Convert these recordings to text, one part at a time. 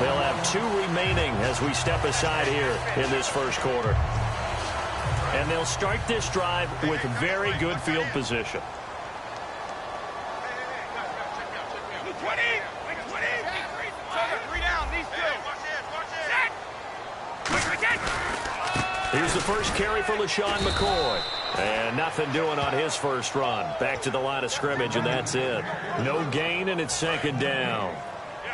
They'll have 2 remaining as we step aside here in this first quarter. And they'll start this drive with very good field position. Here's the first carry for LaShawn McCoy. And nothing doing on his first run. Back to the line of scrimmage, and that's it. No gain, and it's 2nd down.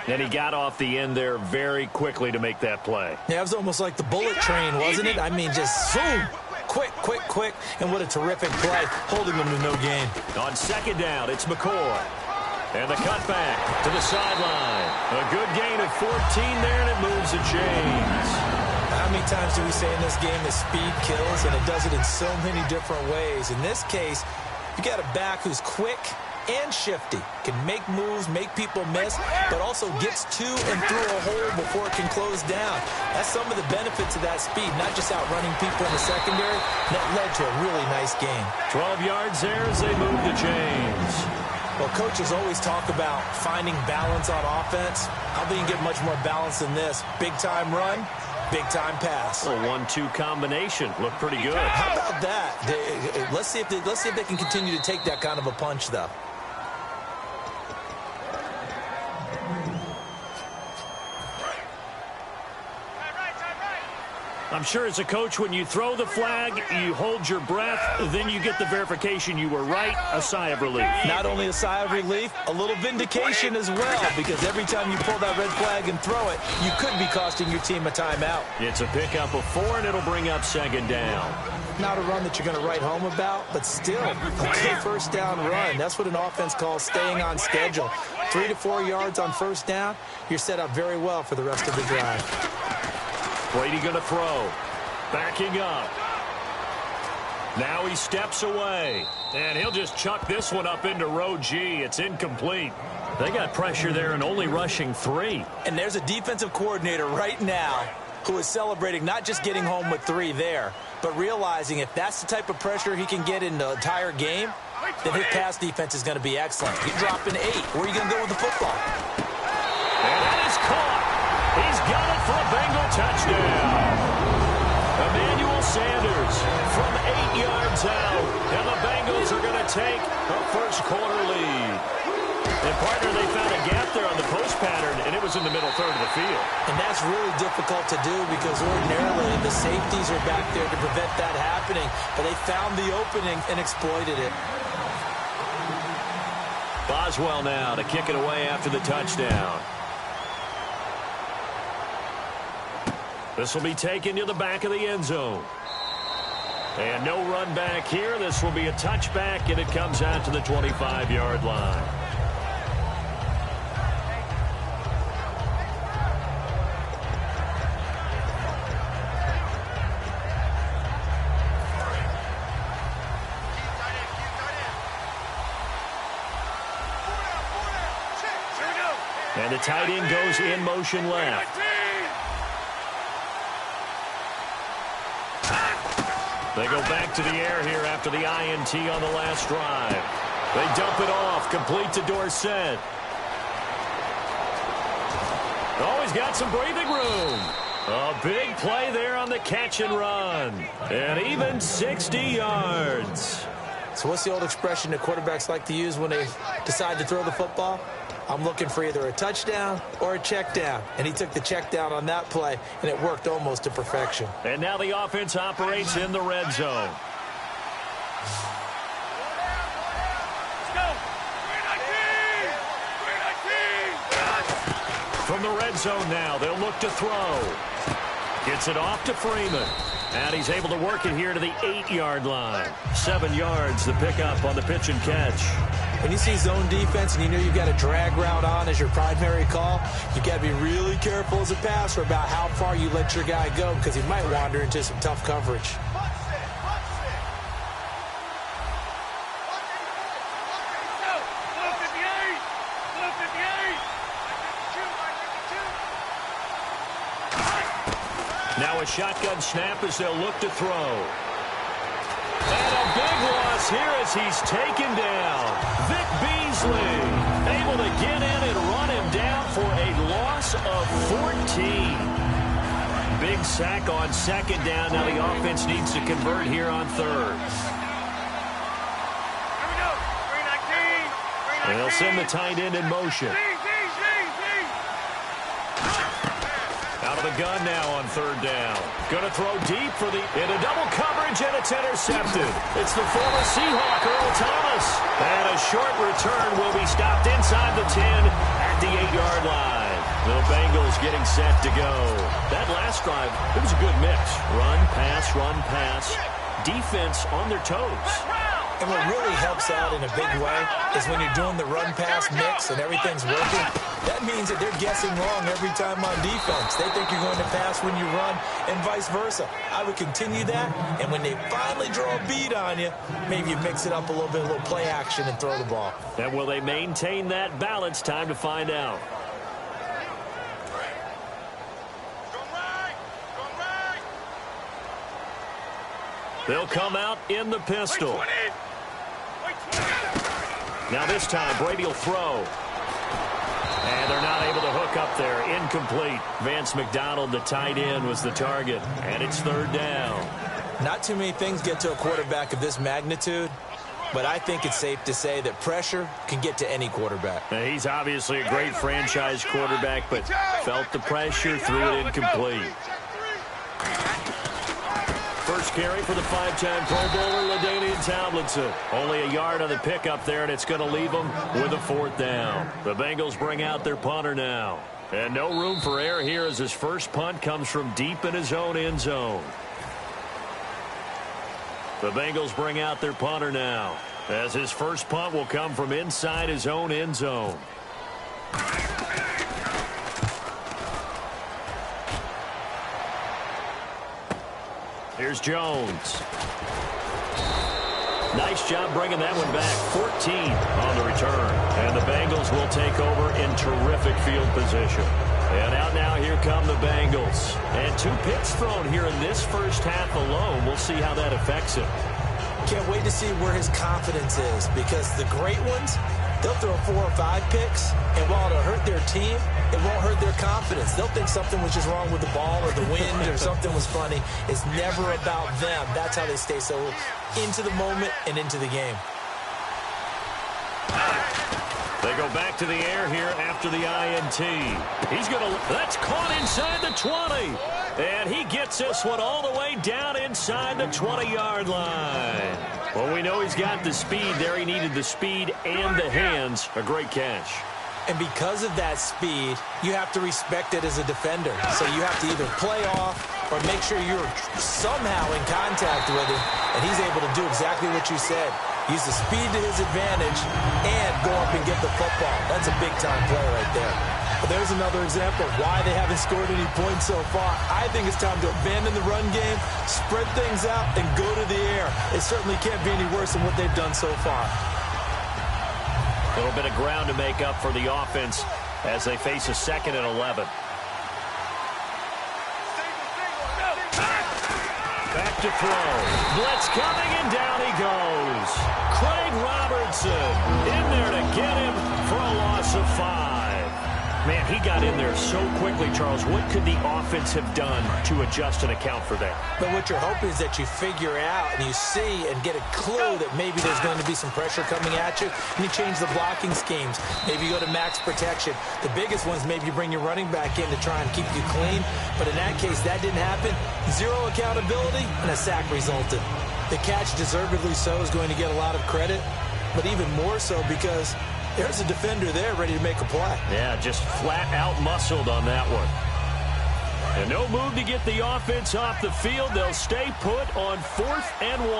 And he got off the end there very quickly to make that play. Yeah, it was almost like the bullet train, wasn't it? I mean, just zoom. Quick, quick, quick. And what a terrific play, holding them to no gain. On 2nd down, it's McCoy. And the cutback to the sideline. A good gain of 14 there, and it moves the chains. How many times do we say in this game that speed kills, and it does it in so many different ways? In this case, you got a back who's quick and shifty, can make moves, make people miss, but also gets to and through a hole before it can close down. That's some of the benefits of that speed, not just outrunning people in the secondary. That led to a really nice game. 12 yards there as they move the chains. Well, coaches always talk about finding balance on offense. I don't think you get much more balance than this. Big-time run, big-time pass. A 1-2 combination. Looked pretty good. How about that? Let's see if they can continue to take that kind of a punch, though. I'm sure as a coach, when you throw the flag, you hold your breath, then you get the verification you were right, a sigh of relief. Not only a sigh of relief, a little vindication as well, because every time you pull that red flag and throw it, you could be costing your team a timeout. It's a pickup of 4, and it'll bring up 2nd down. Not a run that you're going to write home about, but still, a good first down run. That's what an offense calls staying on schedule. 3 to 4 yards on first down, you're set up very well for the rest of the drive. Brady going to throw. Backing up. Now he steps away. And he'll just chuck this one up into row G. It's incomplete. They got pressure there and only rushing 3. And there's a defensive coordinator right now who is celebrating not just getting home with 3 there, but realizing if that's the type of pressure he can get in the entire game, then his pass defense is going to be excellent. You're dropping 8. Where are you going to go with the football? And that is caught. He's got it for a Bengal touchdown. Emmanuel Sanders from 8 yards out. And the Bengals are going to take a first quarter lead. And partner, they found a gap there on the post pattern, and it was in the middle third of the field. And that's really difficult to do because ordinarily the safeties are back there to prevent that happening. But they found the opening and exploited it. Boswell now to kick it away after the touchdown. This will be taken to the back of the end zone. And no run back here. This will be a touchback, and it comes out to the 25-yard line. And the tight end goes in motion left. They go back to the air here after the INT on the last drive. They dump it off, complete to Dorsett. Oh, he's got some breathing room. A big play there on the catch and run. And even 60 yards. So what's the old expression that quarterbacks like to use when they decide to throw the football? I'm looking for either a touchdown or a check down. And he took the check down on that play, and it worked almost to perfection. And now the offense operates in the red zone. From the red zone now, they'll look to throw. Gets it off to Freeman. And he's able to work it here to the 8-yard line. 7 yards, the pickup on the pitch and catch. When you see zone defense and you know you've got a drag route on as your primary call, you've got to be really careful as a passer about how far you let your guy go because he might wander into some tough coverage. Now a shotgun snap as they'll look to throw. And a big loss here as he's taken down. Vic Beasley able to get in and run him down for a loss of INT. Big sack on second down. Now the offense needs to convert here on third. And they'll send the tight end in motion. Out of the gun now on third down. Going to throw deep into double coverage, and it's intercepted. It's the former Seahawk, Earl Thomas. And a short return will be stopped inside the 10 at the 8-yard line. The Bengals getting set to go. That last drive, it was a good mix. Run, pass. Defense on their toes. And what really helps out in a big way is when you're doing the run-pass mix and everything's working, that means that they're guessing wrong every time on defense. They think you're going to pass when you run and vice versa. I would continue that, and when they finally draw a beat on you, maybe you mix it up a little bit, a little play action, and throw the ball. And will they maintain that balance? Time to find out. They'll come out in the pistol. Now this time, Brady will throw. And they're not able to hook up there. Incomplete. Vance McDonald, the tight end, was the target. And it's third down. Not too many things get to a quarterback of this magnitude, but I think it's safe to say that pressure can get to any quarterback. Now, he's obviously a great franchise quarterback, but felt the pressure, threw it incomplete. First carry for the 5-time Pro Bowler, LaDainian Tomlinson. Only a yard on the pickup there, and it's going to leave them with a fourth down. The Bengals bring out their punter now. And no room for error here as his first punt comes from deep in his own end zone. The Bengals bring out their punter now, as his first punt will come from inside his own end zone. Here's Jones. Nice job bringing that one back. 14 on the return. And the Bengals will take over in terrific field position. And out now, here come the Bengals. And 2 picks thrown here in this first half alone. We'll see how that affects him. Can't wait to see where his confidence is, because the great ones, they'll throw 4 or 5 picks, and while it'll hurt their team, it won't hurt their confidence. They'll think something was just wrong with the ball or the wind or something was funny. It's never about them. That's how they stay so into the moment and into the game. They go back to the air here after the INT. That's caught inside the 20. And he gets this one all the way down inside the 20-yard line. Well, we know he's got the speed there. He needed the speed and the hands. A great catch. And because of that speed, you have to respect it as a defender. So you have to either play off or make sure you're somehow in contact with him, and he's able to do exactly what you said. Use the speed to his advantage and go up and get the football. That's a big-time play right there. But there's another example of why they haven't scored any points so far. I think it's time to abandon the run game, spread things out, and go to the air. It certainly can't be any worse than what they've done so far. A little bit of ground to make up for the offense as they face a 2nd and 11. Back to throw. Blitz coming, and down he goes. Craig Robertson in there to get him for a loss of 5. Man, he got in there so quickly, Charles. What could the offense have done to adjust and account for that? But what you're hoping is that you figure out and you see and get a clue that maybe there's going to be some pressure coming at you, and you change the blocking schemes. Maybe you go to max protection. The biggest ones, maybe you bring your running back in to try and keep you clean. But in that case, that didn't happen. 0 accountability, and a sack resulted. The catch, deservedly so, is going to get a lot of credit, but even more so because there's a defender there ready to make a play. Yeah, just flat out muscled on that one. And no move to get the offense off the field. They'll stay put on 4th and 1.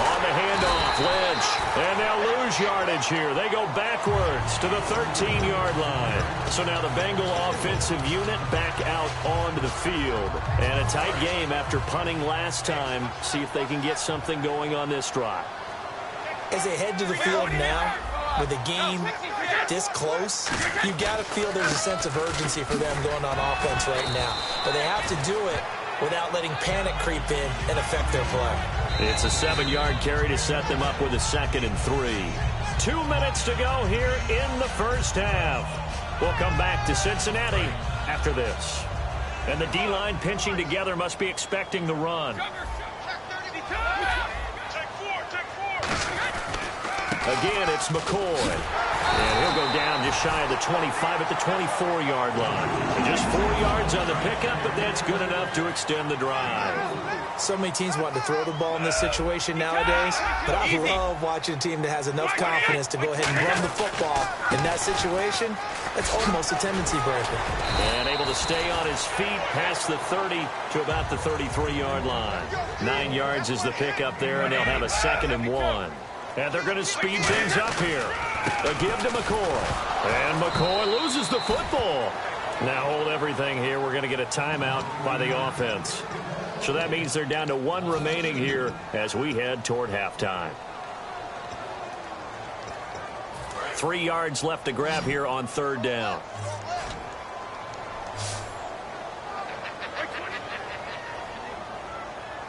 On the handoff, Lynch. And they'll lose yardage here. They go backwards to the 13-yard line. So now the Bengal offensive unit back out onto the field. And a tight game after punting last time. See if they can get something going on this drive. As they head to the field now, with the game this close, you've got to feel there's a sense of urgency for them going on offense right now. But they have to do it without letting panic creep in and affect their play. It's a 7-yard carry to set them up with a 2nd and 3. 2 minutes to go here in the first half. We'll come back to Cincinnati after this. And the D-line pinching together must be expecting the run. Again, it's McCoy. And he'll go down just shy of the 25 at the 24-yard line. And just 4 yards on the pickup, but that's good enough to extend the drive. So many teams want to throw the ball in this situation nowadays, but I love watching a team that has enough confidence to go ahead and run the football. In that situation, that's almost a tendency breaker. And able to stay on his feet past the 30 to about the 33-yard line. 9 yards is the pickup there, and they'll have a 2nd and 1. And they're going to speed things up here. A give to McCoy. And McCoy loses the football. Now hold everything here. We're going to get a timeout by the offense. So that means they're down to 1 remaining here as we head toward halftime. 3 yards left to grab here on 3rd down.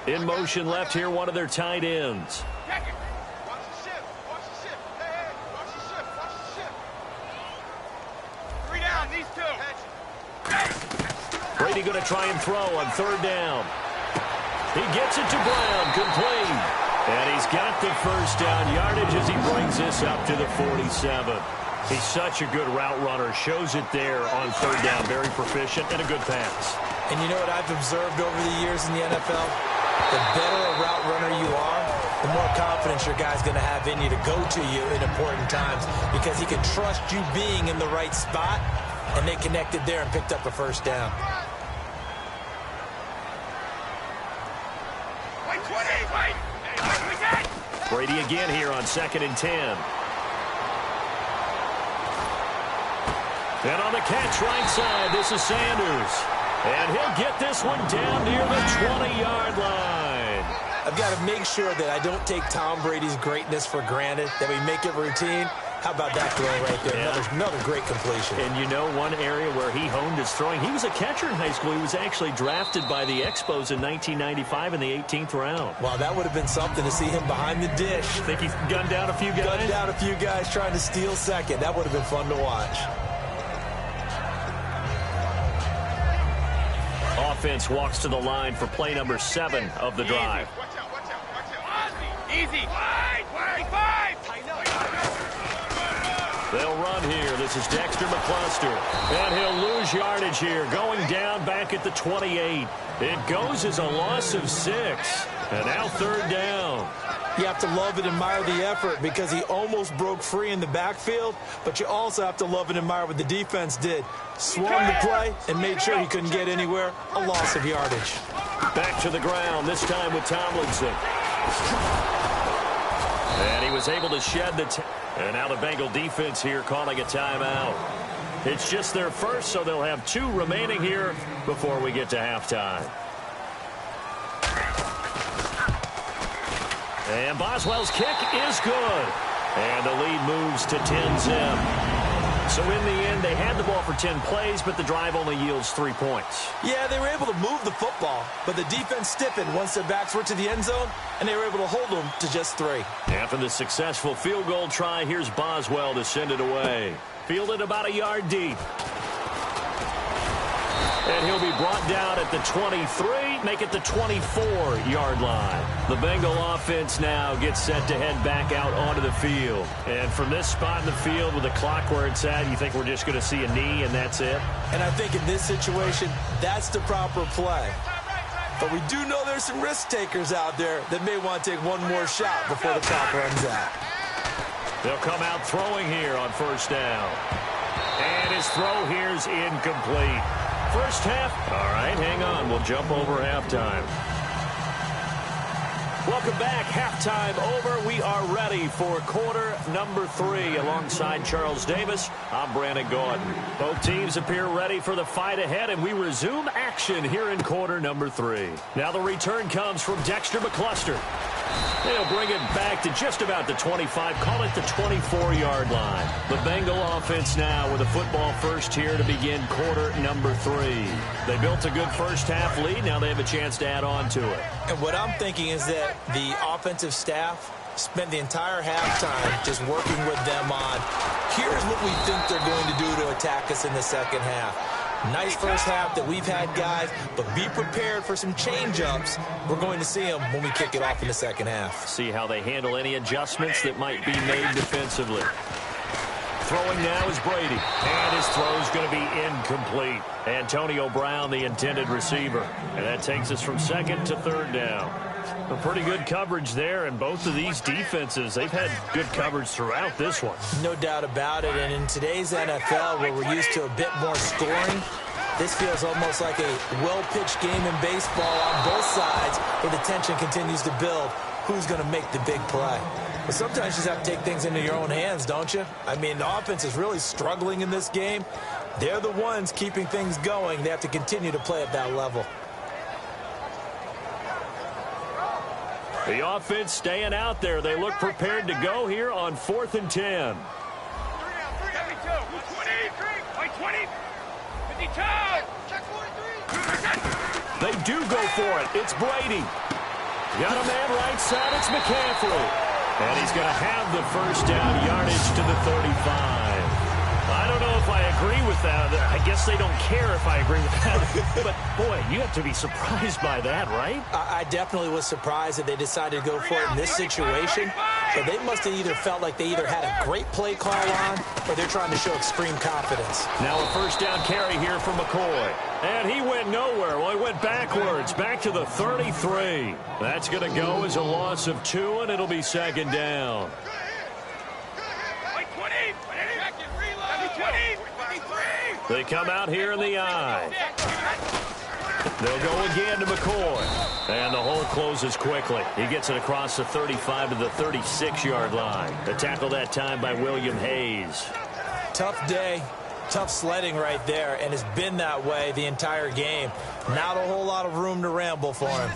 In motion left here, one of their tight ends. Brady going to try and throw on 3rd down. He gets it to Brown, complete. And he's got the first down yardage as he brings this up to the 47. He's such a good route runner. Shows it there on 3rd down. Very proficient and a good pass. And you know what I've observed over the years in the NFL? The better a route runner you are, the more confidence your guy's going to have in you to go to you in important times because he can trust you being in the right spot, and they connected there and picked up a first down. Brady again here on 2nd and 10. And on the catch right side, this is Sanders. And he'll get this one down near the 20-yard line. I've got to make sure that I don't take Tom Brady's greatness for granted, that we make it routine. How about that throw right there? Yeah. Another great completion. And you know one area where he honed his throwing, he was a catcher in high school. He was actually drafted by the Expos in 1995 in the 18th round. Wow, that would have been something to see him behind the dish. Think he's gunned down a few guys? Gunned down a few guys trying to steal second. That would have been fun to watch. Offense walks to the line for play number 7 of the drive. Watch out. Easy. Wide. They'll run here. This is Dexter McCluster. And he'll lose yardage here. Going down back at the 28. It goes as a loss of 6. And now 3rd down. You have to love and admire the effort because he almost broke free in the backfield, but you also have to love and admire what the defense did. Swarmed the play and made sure he couldn't get anywhere. A loss of yardage. Back to the ground, this time with Tomlinson. And he was able to shed the... And now the Bengal defense here calling a timeout. It's just their first, so they'll have 2 remaining here before we get to halftime. And Boswell's kick is good. And the lead moves to 10-zip. So in the end, they had the ball for 10 plays, but the drive only yields 3 points. Yeah, they were able to move the football, but the defense stiffened once their backs were to the end zone, and they were able to hold them to just 3. After the successful field goal try, here's Boswell to send it away. Fielded about a yard deep. And he'll be brought down at the 23, make it the 24-yard line. The Bengal offense now gets set to head back out onto the field. And from this spot in the field with the clock where it's at, you think we're just going to see a knee and that's it? And I think in this situation, that's the proper play. But we do know there's some risk takers out there that may want to take one more shot before the clock runs out. They'll come out throwing here on 1st down. And his throw here's incomplete. First half. All right, hang on. We'll jump over halftime. Welcome back. Halftime over. We are ready for quarter number 3. Alongside Charles Davis, I'm Brandon Gordon. Both teams appear ready for the fight ahead, and we resume action here in quarter number 3. Now the return comes from Dexter McCluster. They'll bring it back to just about the 25, call it the 24-yard line. The Bengal offense now with a football first here to begin quarter number 3. They built a good first-half lead. Now they have a chance to add on to it. And what I'm thinking is that the offensive staff spent the entire halftime just working with them on, here's what we think they're going to do to attack us in the second half. Nice first half that we've had, guys, but be prepared for some change-ups. We're going to see them when we kick it off in the second half. See how they handle any adjustments that might be made defensively. Throwing now is Brady, and his throw's going to be incomplete. Antonio Brown, the intended receiver, and that takes us from second to third down. A pretty good coverage there, and both of these defenses, they've had good coverage throughout this one. No doubt about it, and in today's NFL, where we're used to a bit more scoring, this feels almost like a well-pitched game in baseball on both sides, where the tension continues to build. Who's going to make the big play? But sometimes you just have to take things into your own hands, don't you? I mean, the offense is really struggling in this game. They're the ones keeping things going. They have to continue to play at that level. The offense staying out there. They look prepared to go here on 4th and 10. 52. They do go for it. It's Brady. Got a man right side. It's McCaffrey. And he's going to have the first down, yardage to the 35. I don't know if I agree with that. I guess they don't care if I agree with that. But, boy, you have to be surprised by that, right? I definitely was surprised that they decided to go for it in this situation. So they must have either felt like they either had a great play call on or they're trying to show extreme confidence. Now a first down carry here for McCoy. And he went nowhere. Well, he went backwards, back to the 33. That's going to go as a loss of 2, and it'll be second down. They come out here in the eye. They'll go again to McCoy. And the hole closes quickly. He gets it across the 35 to the 36-yard line. The tackle that time by William Hayes. Tough day. Tough sledding right there, and it's been that way the entire game. Not a whole lot of room to ramble for him.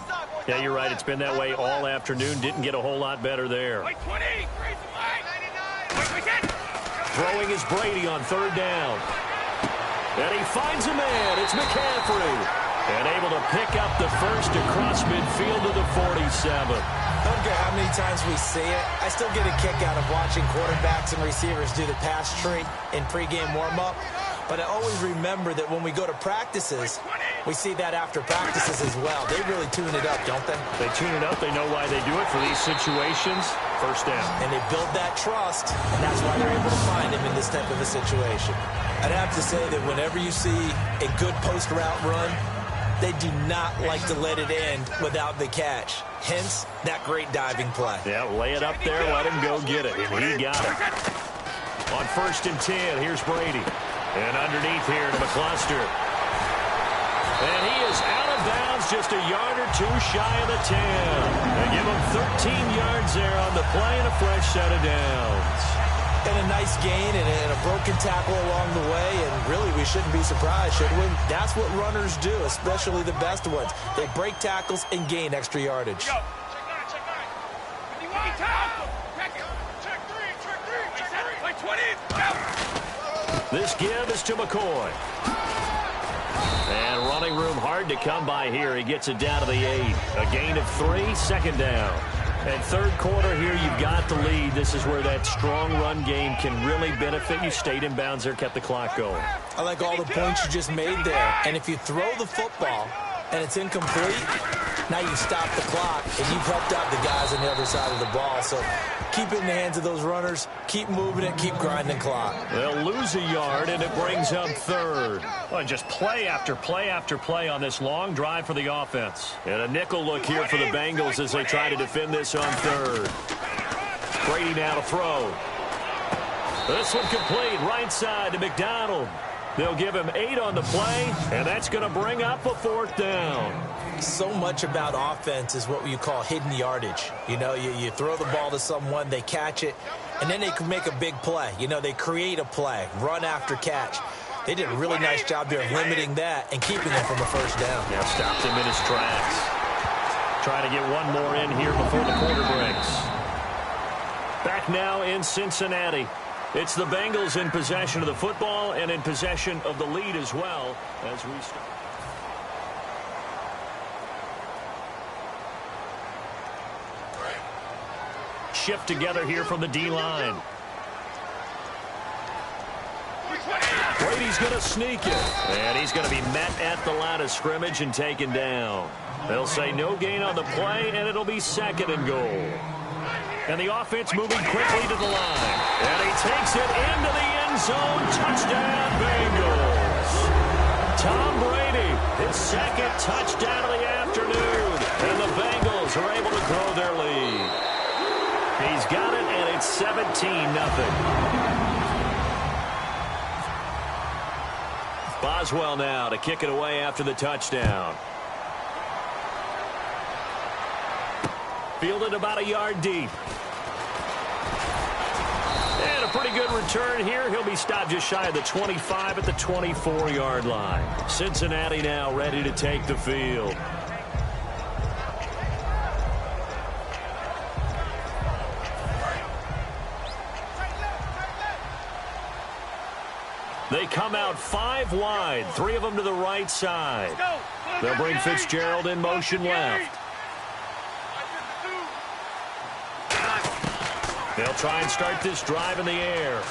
Yeah, you're right. It's been that way all afternoon. Didn't get a whole lot better there. Throwing is Brady on third down. And he finds a man. It's McCaffrey. And able to pick up the first across midfield to the 47. I don't care how many times we see it. I still get a kick out of watching quarterbacks and receivers do the pass tree in pregame warm-up. But I always remember that when we go to practices, we see that after practices as well. They really tune it up, don't they? They tune it up. They know why they do it for these situations. First down. And they build that trust, and that's why they're able to find him in this type of a situation. I'd have to say that whenever you see a good post route run, they do not like to let it end without the catch. Hence, that great diving play. Yeah, lay it up there, let him go get it. And he got it. On 1st and 10, here's Brady. And underneath here to McCluster. And he is out of bounds, just a yard or two shy of the 10. They give him 13 yards there on the play and a fresh set of downs. And a nice gain and a broken tackle along the way, and really we shouldn't be surprised, should we? That's what runners do, especially the best ones. They break tackles and gain extra yardage. This give is to McCoy. And running room hard to come by here. He gets it down to the 8. A gain of 3, second down. And third quarter here, you've got the lead. This is where that strong run game can really benefit you. Stayed in bounds there, kept the clock going. I like all the points you just made there. And if you throw the football and it's incomplete, now you stop the clock and you've helped out the guys on the other side of the ball. So keep it in the hands of those runners. Keep moving it. Keep grinding clock. They'll lose a yard, and it brings up third. Oh, just play after play after play on this long drive for the offense. And a nickel look here for the Bengals as they try to defend this on third. Brady now to throw. This one complete, right side to McDonald. They'll give him 8 on the play, and that's going to bring up a 4th down. So much about offense is what you call hidden yardage. You know, you throw the ball to someone, they catch it, and then they can make a big play. You know, they create a play, run after catch. They did a really nice job there of limiting that and keeping him from a first down. Yeah, stopped him in his tracks. trying to get one more in here before the quarter breaks. Back now in Cincinnati. It's the Bengals in possession of the football and in possession of the lead as well as we start. Shift together here from the D-line. Brady's going to sneak it. And he's going to be met at the line of scrimmage and taken down. They'll say no gain on the play, and it'll be 2nd and goal. And the offense moving quickly to the line. And he takes it into the end zone. Touchdown, Bengals. Tom Brady, his 2nd touchdown of the afternoon. And the Bengals are able to grow their lead. He's got it, and it's 17-0. Boswell now to kick it away after the touchdown. Fielded about a yard deep. And a pretty good return here. He'll be stopped just shy of the 25 at the 24-yard line. Cincinnati now ready to take the field. They come out 5 wide, 3 of them to the right side. They'll bring Fitzgerald in motion left. They'll try and start this drive in the air.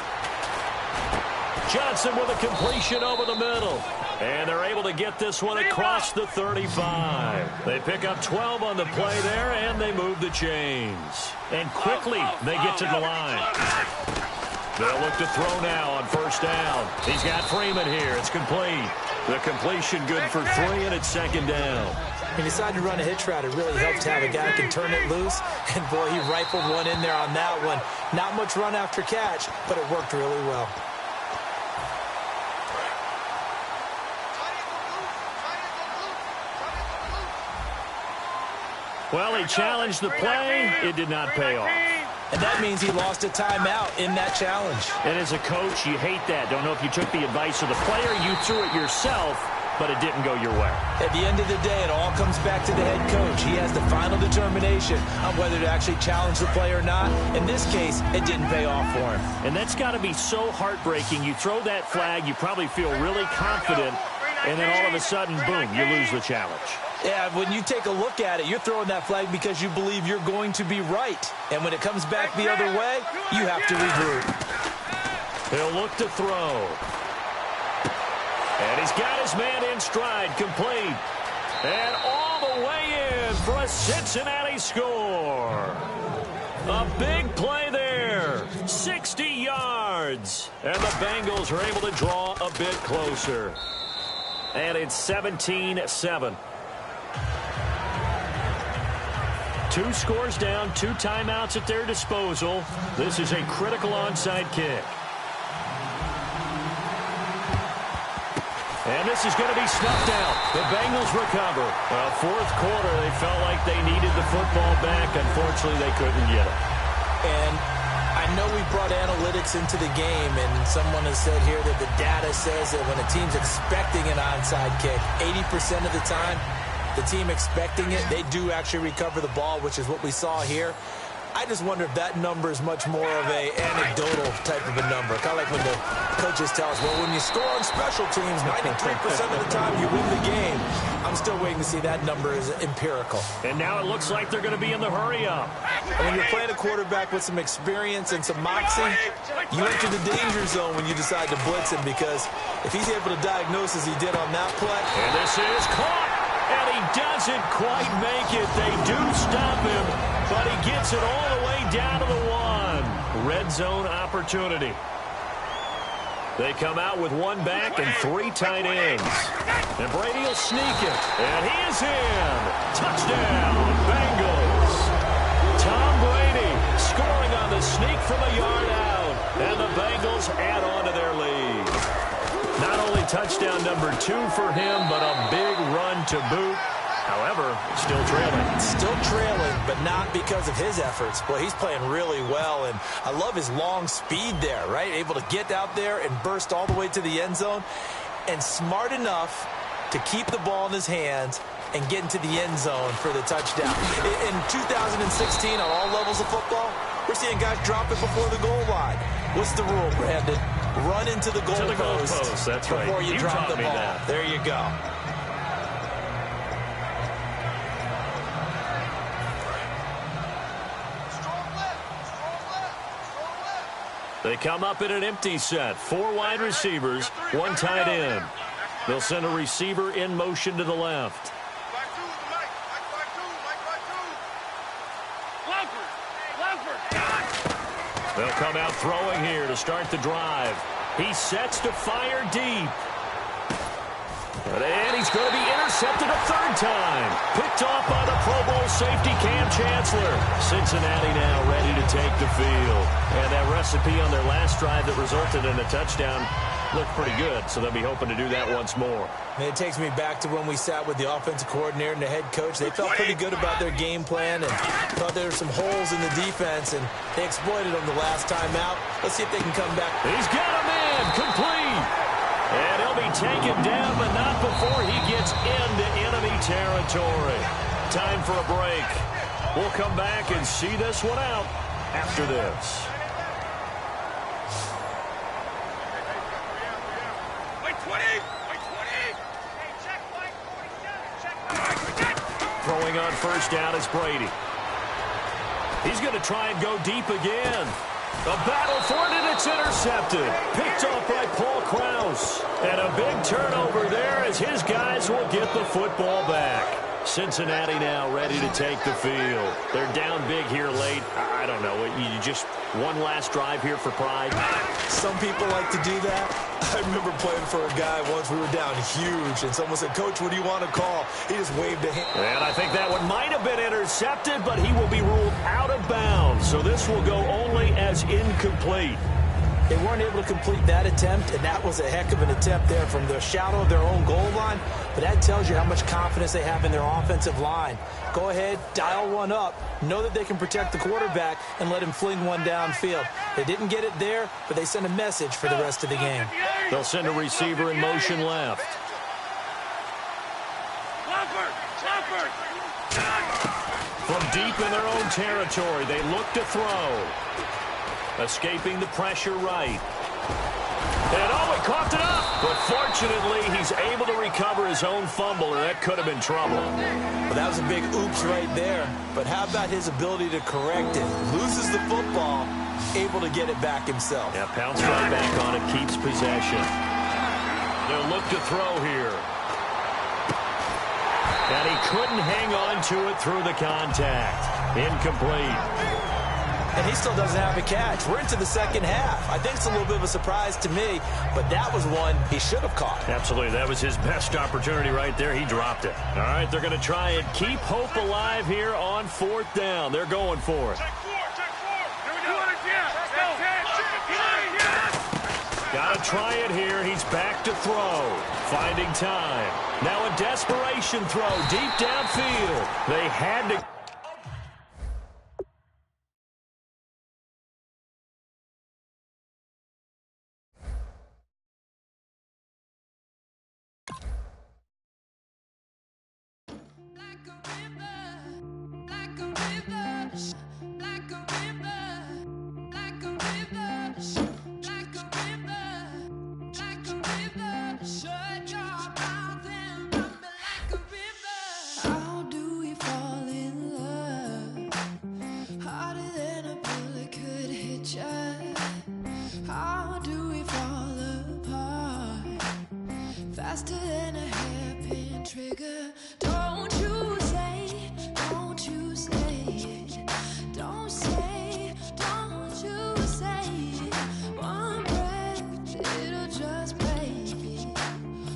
Johnson with a completion over the middle. And they're able to get this one across the 35. They pick up 12 on the play there, and they move the chains. And quickly, they get to the line. They'll look to throw now on 1st down. He's got Freeman here. It's complete. The completion good for 3, and it's 2nd down. He decided to run a hitch route. It really helps to have a guy who can turn it loose. And, boy, he rifled one in there on that one. Not much run after catch, but it worked really well. Well, he challenged the play. It did not pay off. And that means he lost a timeout in that challenge. And as a coach, you hate that. Don't know if you took the advice of the player. You threw it yourself, but it didn't go your way. At the end of the day, it all comes back to the head coach. He has the final determination on whether to actually challenge the play or not. In this case, it didn't pay off for him. And that's got to be so heartbreaking. You throw that flag, you probably feel really confident, and then all of a sudden, boom, you lose the challenge. Yeah, when you take a look at it, you're throwing that flag because you believe you're going to be right. And when it comes back the other way, you have to regroup. He'll look to throw. And he's got his man in stride, complete. And all the way in for a Cincinnati score. A big play there. 60 yards. And the Bengals are able to draw a bit closer. And it's 17-7. 2 scores down, 2 timeouts at their disposal. This is a critical onside kick. And this is going to be snuffed out. The Bengals recover. Well, 4th quarter, they felt like they needed the football back. Unfortunately, they couldn't get it. And I know we brought analytics into the game, and someone has said here that the data says that when a team's expecting an onside kick, 80% of the time, the team expecting it, they do actually recover the ball, which is what we saw here. I just wonder if that number is much more of a anecdotal type of a number. Kind of like when the coaches tell us, well, when you score on special teams, 93% of the time you win the game. I'm still waiting to see that number is empirical. And now it looks like they're going to be in the hurry-up. When you're playing a quarterback with some experience and some moxie, you enter the danger zone when you decide to blitz him, because if he's able to diagnose as he did on that play. And this is caught. And he doesn't quite make it. They do stop him, but he gets it all the way down to the 1. Red zone opportunity. They come out with 1 back and 3 tight ends. And Brady will sneak it. And he is in. Touchdown, Bengals. Tom Brady scoring on the sneak from a yard out. And the Bengals add on to their lead. Not only touchdown number 2 for him, but a big run to boot. However, still trailing. Still trailing, but not because of his efforts. Boy, he's playing really well, and I love his long speed there, right? Able to get out there and burst all the way to the end zone, and smart enough to keep the ball in his hands and get into the end zone for the touchdown. In 2016, on all levels of football, we're seeing guys drop it before the goal line. What's the rule, Brandon? Run into the goal post. That's right. Before you drop the ball. That. There you go. They come up in an empty set. 4 wide receivers, 1 tight end. They'll send a receiver in motion to the left. They'll come out throwing here to start the drive. He sets to fire deep. And he's going to be intercepted a 3rd time. Picked off by the Pro Bowl safety Cam Chancellor. Cincinnati now ready to take the field. And that recipe on their last drive that resulted in a touchdown looked pretty good, so they'll be hoping to do that once more. And it takes me back to when we sat with the offensive coordinator and the head coach. They felt pretty good about their game plan and thought there were some holes in the defense, and they exploited them the last time out. Let's see if they can come back. He's got a man complete. And he'll be taken down, but not before he gets into enemy territory. Time for a break. We'll come back and see this one out after this. Throwing on first down is Brady. He's going to try and go deep again. A battle for it, and it's intercepted. Picked off by Paul Krause. And a big turnover there as his guys will get the football back. Cincinnati now ready to take the field. They're down big here late. I don't know. You just one last drive here for pride. Some people like to do that. I remember playing for a guy once. We were down huge, and someone said, "Coach, what do you want to call?" He just waved a hand. And I think that one might have been intercepted, but he will be ruled out of bounds. So this will go only as incomplete. They weren't able to complete that attempt, and that was a heck of an attempt there from the shadow of their own goal line. But that tells you how much confidence they have in their offensive line. Go ahead, dial one up. Know that they can protect the quarterback and let him fling one downfield. They didn't get it there, but they sent a message for the rest of the game. They'll send a receiver in motion left. From deep in their own territory, they look to throw. Escaping the pressure right. And he coughed it up. But fortunately, he's able to recover his own fumble, or that could have been trouble. Well, that was a big oops right there. But how about his ability to correct it? Loses the football, able to get it back himself. Yeah, pounce right back on it, keeps possession. They'll look to throw here. And he couldn't hang on to it through the contact. Incomplete. And he still doesn't have a catch. We're into the second half. I think it's a little bit of a surprise to me, but that was one he should have caught. Absolutely. That was his best opportunity right there. He dropped it. All right, they're going to try and keep hope alive here on 4th down. They're going for it. Got to try it here. He's back to throw. Finding time. Now a desperation throw deep downfield. They had to... Faster than a hairpin trigger. Don't you say, don't you say it. Don't say, don't you say it. One breath, it'll just break it.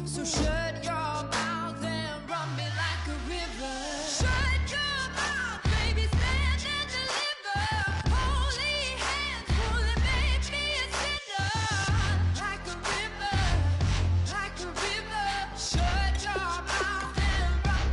So shut your mouth and run me like a river. Shut your mouth, baby, stand and deliver. Holy hands, pulling, make me a sinner. Like a river, like a river. Shut your mouth and run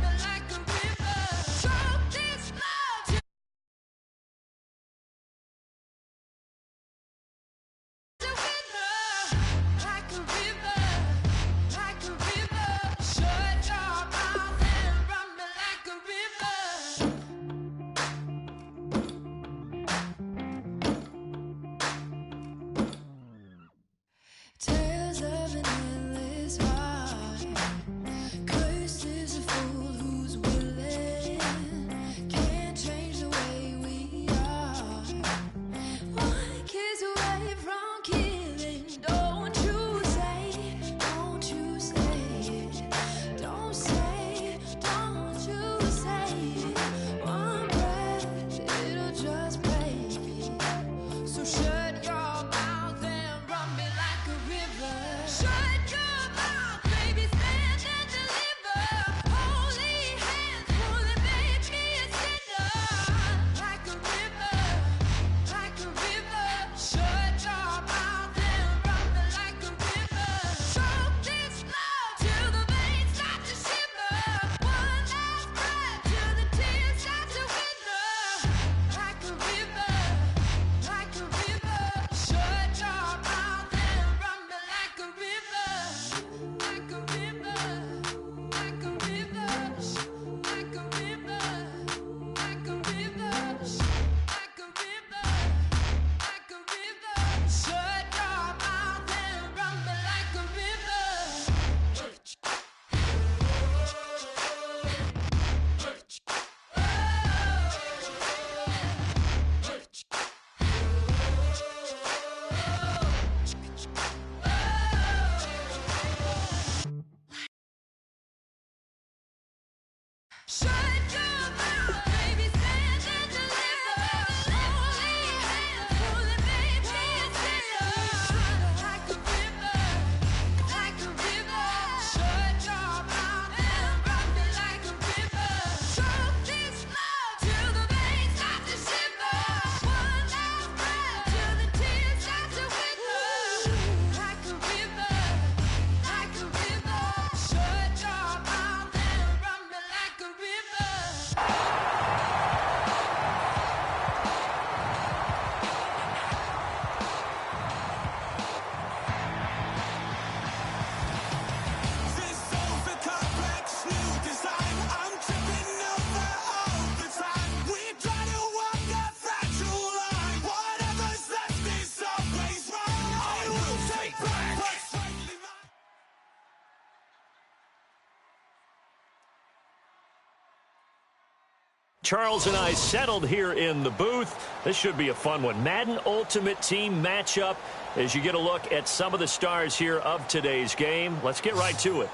Charles and I settled here in the booth. This should be a fun one. Madden Ultimate Team matchup as you get a look at some of the stars here of today's game. Let's get right to it.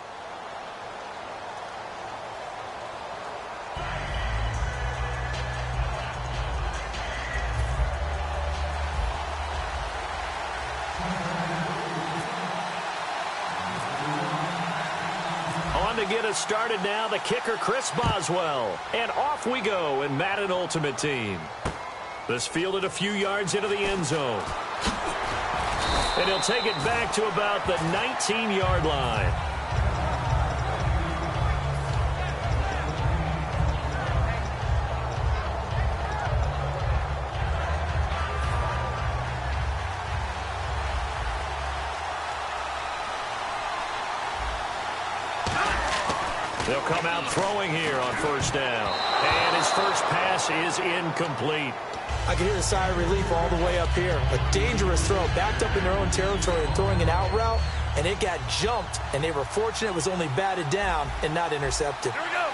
To get us started now, the kicker, Chris Boswell. And off we go in Madden Ultimate Team. This fielded a few yards into the end zone. And he'll take it back to about the 19-yard line. They'll come out throwing here on first down. And his first pass is incomplete. I can hear a sigh of relief all the way up here. A dangerous throw, backed up in their own territory and throwing an out route, and it got jumped, and they were fortunate it was only batted down and not intercepted. Here we go.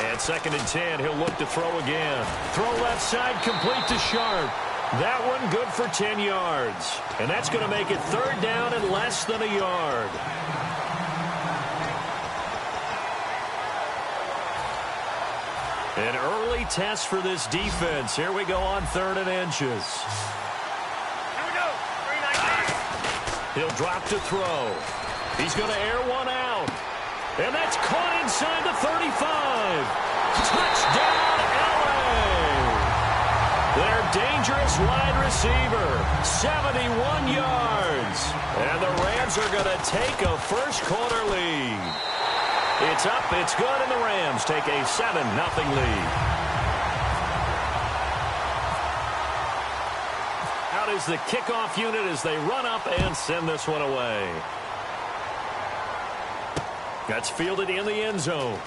And 2nd and 10, he'll look to throw again. Throw left side, complete to Sharp. That one good for 10 yards. And that's going to make it 3rd down and less than a yard. An early test for this defense. Here we go on 3rd and inches. Here we go. 3-9. He'll drop to throw. He's going to air one out. And that's caught inside the 35. Touchdown, LA. Their dangerous wide receiver, 71 yards. And the Rams are going to take a first-quarter lead. It's up, it's good, and the Rams take a 7-0 lead. Out is the kickoff unit as they run up and send this one away. That's fielded in the end zone.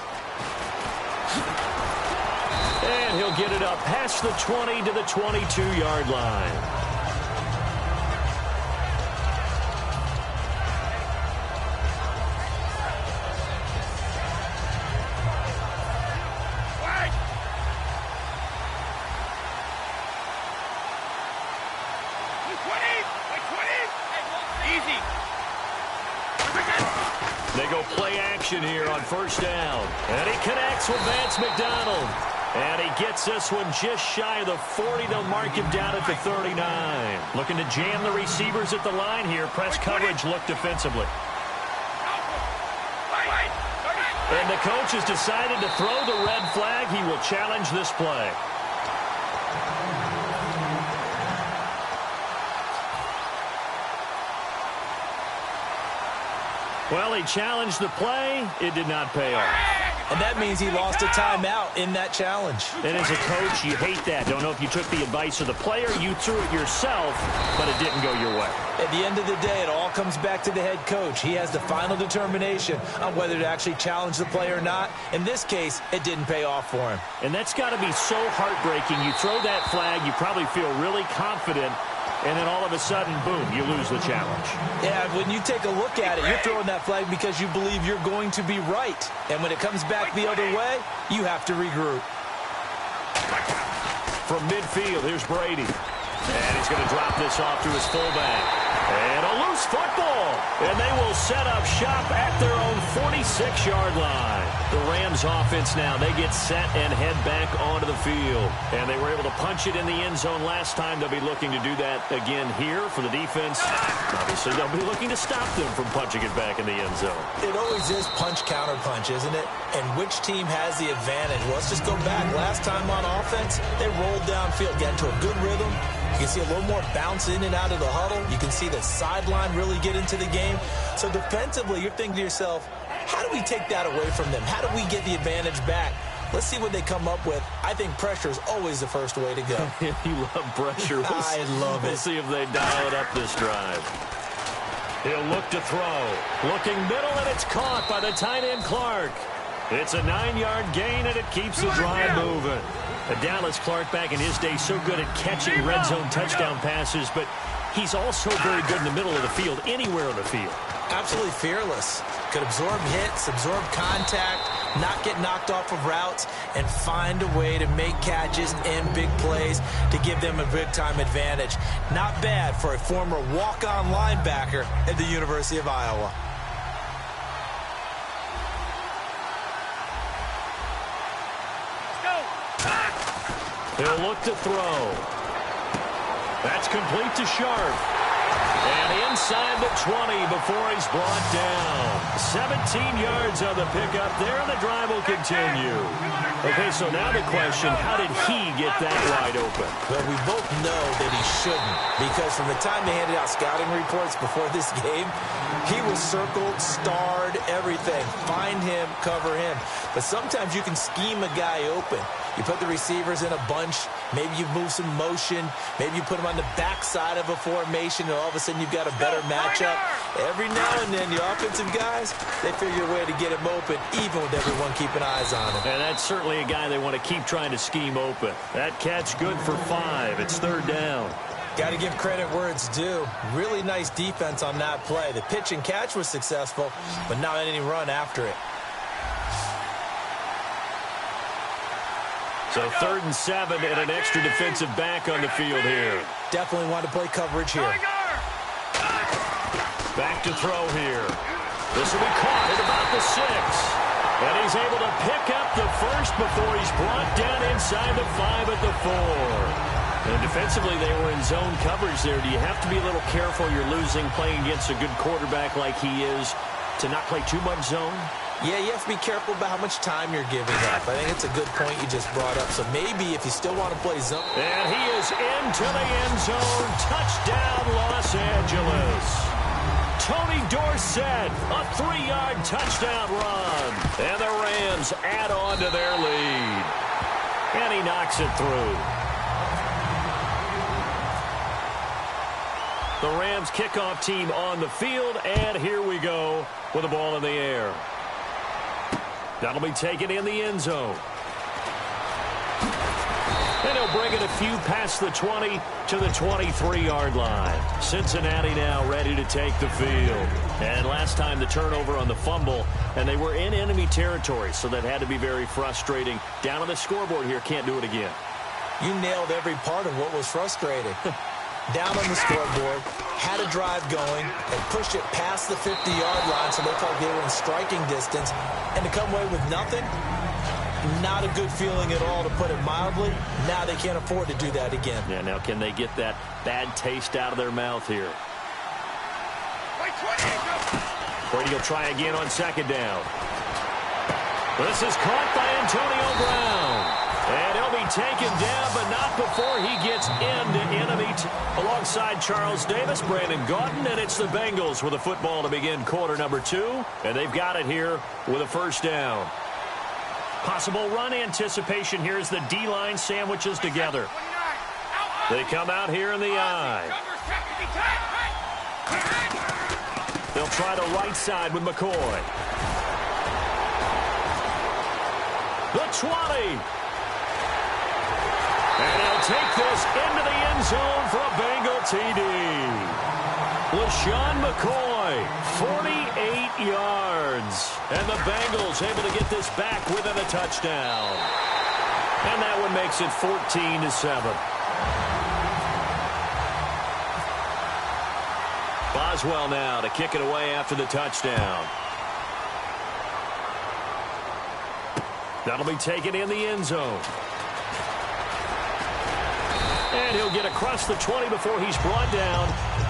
And he'll get it up past the 20 to the 22-yard line. They go play action here on first down. And he connects with Vance McDonald. And he gets this one just shy of the 40. They'll mark him down at the 39. Looking to jam the receivers at the line here. Press coverage look defensively. And the coach has decided to throw the red flag. He will challenge this play. Well, he challenged the play. It did not pay off. And that means he lost a timeout in that challenge. And as a coach, you hate that. Don't know if you took the advice of the player, you threw it yourself, but it didn't go your way. At the end of the day, it all comes back to the head coach. He has the final determination on whether to actually challenge the play or not. In this case, it didn't pay off for him. And that's got to be so heartbreaking. You throw that flag, you probably feel really confident, and then all of a sudden, boom, you lose the challenge. Yeah, when you take a look at it, you're throwing that flag because you believe you're going to be right. And when it comes back the other way, you have to regroup. From midfield, here's Brady. And he's going to drop this off to his fullback. And a loose football. And they will set up shop at their own 46-yard line. The Rams offense now, they get set and head back onto the field. And they were able to punch it in the end zone last time. They'll be looking to do that again here for the defense. Obviously, they'll be looking to stop them from punching it back in the end zone. It always is punch-counter-punch, isn't it? And which team has the advantage? Well, let's just go back. Last time on offense, they rolled downfield, got into a good rhythm. You can see a little more bounce in and out of the huddle. You can see the sideline really get into the game. So defensively, you're thinking to yourself, how do we take that away from them? How do we get the advantage back? Let's see what they come up with. I think pressure is always the first way to go. You love pressure. I love it. We'll see if they dial it up this drive. He'll look to throw. Looking middle, and it's caught by the tight end Clark. It's a 9-yard gain, and it keeps the drive moving. Dallas Clark back in his day so good at catching red zone touchdown passes, but he's also very good in the middle of the field, anywhere on the field. Absolutely fearless. Could absorb hits, absorb contact, not get knocked off of routes, and find a way to make catches in big plays to give them a big-time advantage. Not bad for a former walk-on linebacker at the University of Iowa. He'll look to throw. That's complete to Sharp. And inside the 20 before he's brought down. 17 yards on the pickup there, and the drive will continue. Okay, so now the question, how did he get that wide open? Well, we both know that he shouldn't, because from the time they handed out scouting reports before this game, he was circled, starred, everything. Find him, cover him. But sometimes you can scheme a guy open. You put the receivers in a bunch. Maybe you move some motion. Maybe you put them on the backside of a formation, and all of a sudden you've got a better matchup. Every now and then, your offensive guys, they figure a way to get him open, even with everyone keeping eyes on him. And that's certainly a guy they want to keep trying to scheme open. That catch good for 5. It's 3rd down. Got to give credit where it's due. Really nice defense on that play. The pitch and catch was successful, but not any run after it. So 3rd and 7 and an extra defensive back on the field here. Definitely want to play coverage here. Back to throw here. This will be caught at about the 6. And he's able to pick up the first before he's brought down inside the 5 at the 4. And defensively, they were in zone coverage there. Do you have to be a little careful? You're losing, playing against a good quarterback like he is, to not play too much zone? Yeah, you have to be careful about how much time you're giving up. I think it's a good point you just brought up. So maybe if you still want to play zone. And he is into the end zone. Touchdown, Los Angeles. Tony Dorsett, a 3-yard touchdown run. And the Rams add on to their lead. And he knocks it through. The Rams kickoff team on the field, and here we go with the ball in the air. That'll be taken in the end zone. And he'll bring it a few past the 20 to the 23-yard line. Cincinnati now ready to take the field. And last time the turnover on the fumble, and they were in enemy territory, so that had to be very frustrating. Down on the scoreboard here, can't do it again. You nailed every part of what was frustrating. Down on the scoreboard, had a drive going, and pushed it past the 50-yard line so they felt they were in striking distance, and to come away with nothing, not a good feeling at all, to put it mildly. Now they can't afford to do that again. Yeah, now can they get that bad taste out of their mouth here? Brady will try again on 2nd down. This is caught by Antonio Brown. And he'll be taken down, but not before he gets into enemy. Alongside Charles Davis, Brandon Gaudin, and it's the Bengals with a football to begin quarter number 2. And they've got it here with a 1st down. Possible run anticipation here as the D-line sandwiches together. They come out here in the eye. They'll try the right side with McCoy. The 20. And he'll take this into the end zone for a Bengal TD. LaShawn McCoy, 48 yards. And the Bengals able to get this back within a touchdown. And that one makes it 14-7. Boswell now to kick it away after the touchdown. That'll be taken in the end zone. And he'll get across the 20 before he's brought down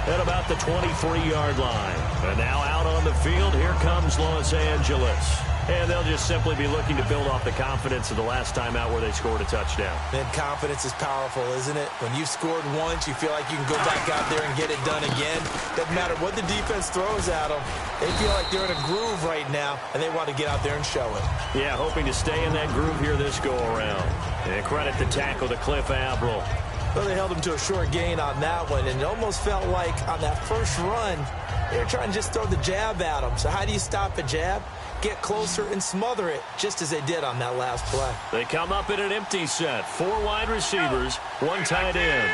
at about the 23-yard line. And now out on the field, here comes Los Angeles. And they'll just simply be looking to build off the confidence of the last time out where they scored a touchdown. And confidence is powerful, isn't it? When you've scored once, you feel like you can go back out there and get it done again. Doesn't matter what the defense throws at them. They feel like they're in a groove right now, and they want to get out there and show it. Yeah, hoping to stay in that groove here this go-around. And credit the tackle to Cliff Avril. Well, they held him to a short gain on that one, and it almost felt like on that first run, they were trying to just throw the jab at him. So how do you stop a jab? Get closer and smother it, just as they did on that last play. They come up in an empty set. 4 wide receivers, 1 tight end.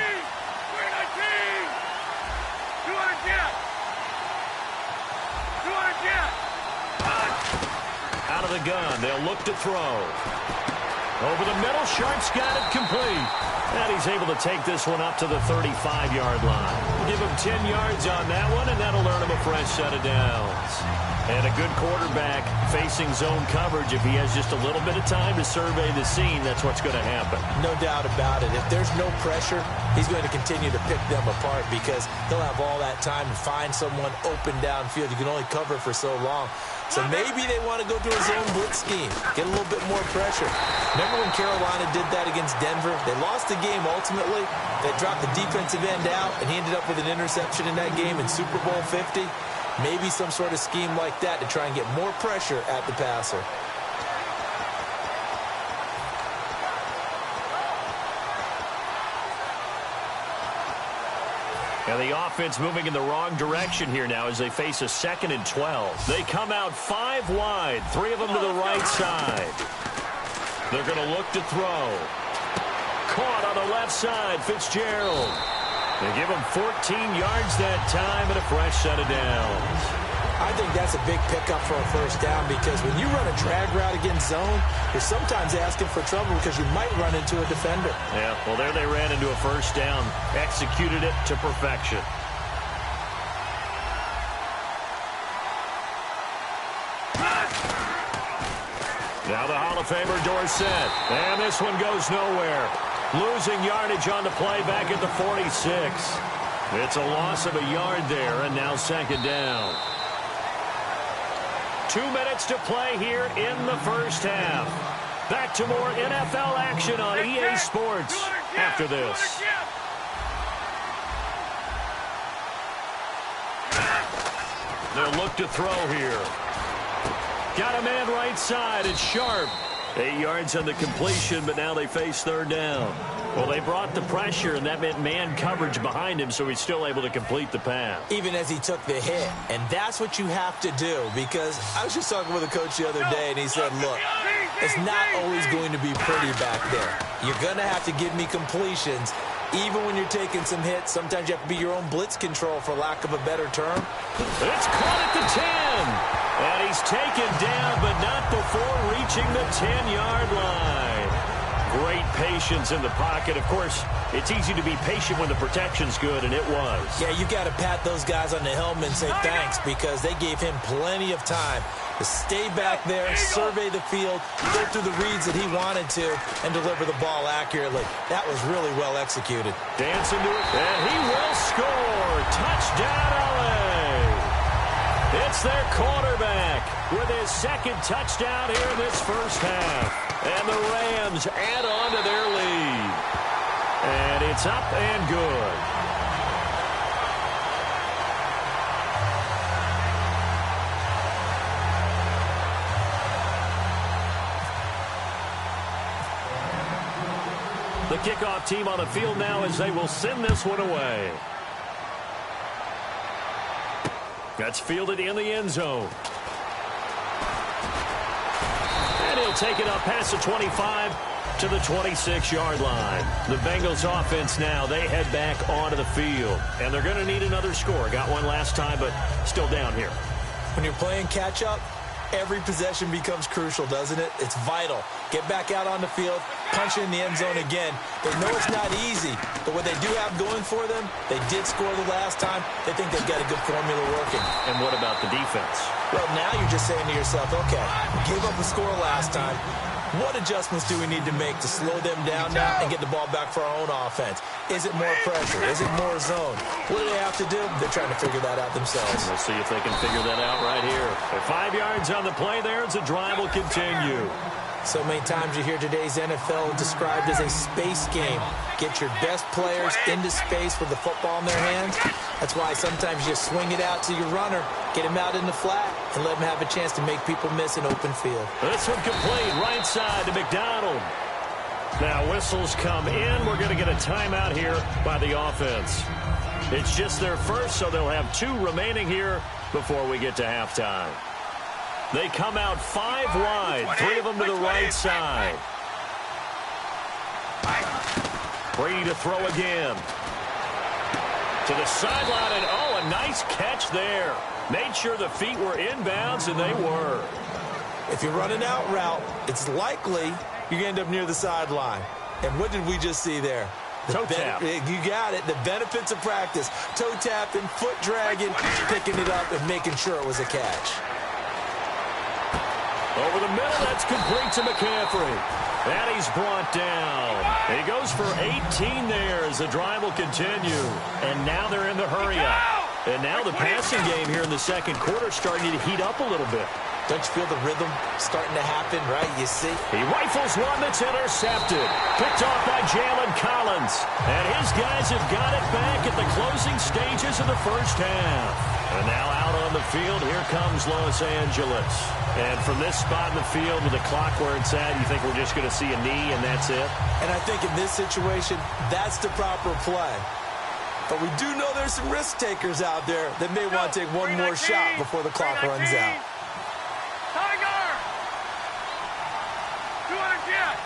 of the gun. They'll look to throw. Over the middle, Sharp's got it complete. And he's able to take this one up to the 35-yard line. Give him 10 yards on that one, and that'll earn him a fresh set of downs. And a good quarterback facing zone coverage. If he has just a little bit of time to survey the scene, that's what's going to happen. No doubt about it. If there's no pressure, he's going to continue to pick them apart because he'll have all that time to find someone open downfield. You can only cover for so long. So maybe they want to go to a zone blitz scheme, get a little bit more pressure. Remember when Carolina did that against Denver? They lost the game ultimately. They dropped the defensive end out, and he ended up with an interception in that game in Super Bowl 50. Maybe some sort of scheme like that to try and get more pressure at the passer. And the offense moving in the wrong direction here now as they face a 2nd and 12. They come out 5 wide, 3 of them to the right side. They're going to look to throw. Caught on the left side, Fitzgerald. They give him 14 yards that time and a fresh set of downs. I think that's a big pickup for a first down because when you run a drag route against zone, you're sometimes asking for trouble because you might run into a defender. Yeah, well, there they ran into a first down. Executed it to perfection. Now the Hall of Famer Dorsett. And this one goes nowhere. Losing yardage on the play back at the 46. It's a loss of a yard there, and now 2nd down. 2 minutes to play here in the first half. Back to more NFL action on EA Sports after this. They'll look to throw here. Got a man right side. It's Sharp. 8 yards on the completion, but now they face 3rd down. Well, they brought the pressure, and that meant man coverage behind him, so he's still able to complete the pass. Even as he took the hit. And that's what you have to do, because I was just talking with a coach the other day, and he said, look, it's not always going to be pretty back there. You're going to have to give me completions. Even when you're taking some hits, sometimes you have to be your own blitz control, for lack of a better term. It's caught at the 10. And he's taken down, but not before reaching the 10-yard line. Great patience in the pocket. Of course, it's easy to be patient when the protection's good, and it was. Yeah, you got to pat those guys on the helmet and say thanks because they gave him plenty of time to stay back there, survey the field, go through the reads that he wanted to, and deliver the ball accurately. That was really well executed. Dancing to it, and he will score. Touchdown, LA. It's their quarterback with his 2nd touchdown here in this first half. And the Rams add on to their lead. And it's up and good. The kickoff team on the field now as they will send this one away. That's fielded in the end zone. And he'll take it up past the 25 to the 26-yard line. The Bengals offense now, they head back onto the field. And they're going to need another score. Got one last time, but still down here. When you're playing catch-up, every possession becomes crucial, doesn't it? It's vital. Get back out on the field, punch in the end zone again. They know it's not easy, but what they do have going for them, they did score the last time. They think they've got a good formula working. And what about the defense? Well, now you're just saying to yourself, okay, we gave up a score last time. What adjustments do we need to make to slow them down now and get the ball back for our own offense? Is it more pressure? Is it more zone? What do they have to do? They're trying to figure that out themselves. We'll see if they can figure that out right here. At 5 yards on the play there, as the drive will continue. So many times you hear today's NFL described as a space game. Get your best players into space with the football in their hands. That's why sometimes you swing it out to your runner, get him out in the flat, and let him have a chance to make people miss an open field. This one complete, right side to McDonald. Now whistles come in. We're going to get a timeout here by the offense. It's just their first, so they'll have 2 remaining here before we get to halftime. They come out 5 wide, 3 of them to the right side. Free to throw again. To the sideline, and oh, a nice catch there. Made sure the feet were inbounds, and they were. If you run an out route, it's likely you're going to end up near the sideline. And what did we just see there? Toe tap. You got it. The benefits of practice. Toe tapping, foot dragging, picking it up, and making sure it was a catch. Over the middle, that's complete to McCaffrey. And he's brought down. He goes for 18 there as the drive will continue. And now they're in the hurry-up. And now the passing game here in the second quarter is starting to heat up a little bit. Don't you feel the rhythm starting to happen, right? You see? He rifles one that's intercepted. Picked off by Jalen Collins. And his guys have got it back at the closing stages of the first half. And now out on the field, here comes Los Angeles. And from this spot in the field with the clock where it's at, you think we're just going to see a knee and that's it? And I think in this situation, that's the proper play. But we do know there's some risk takers out there that may want to take one more shot before the clock runs out. Tiger! 200 jet!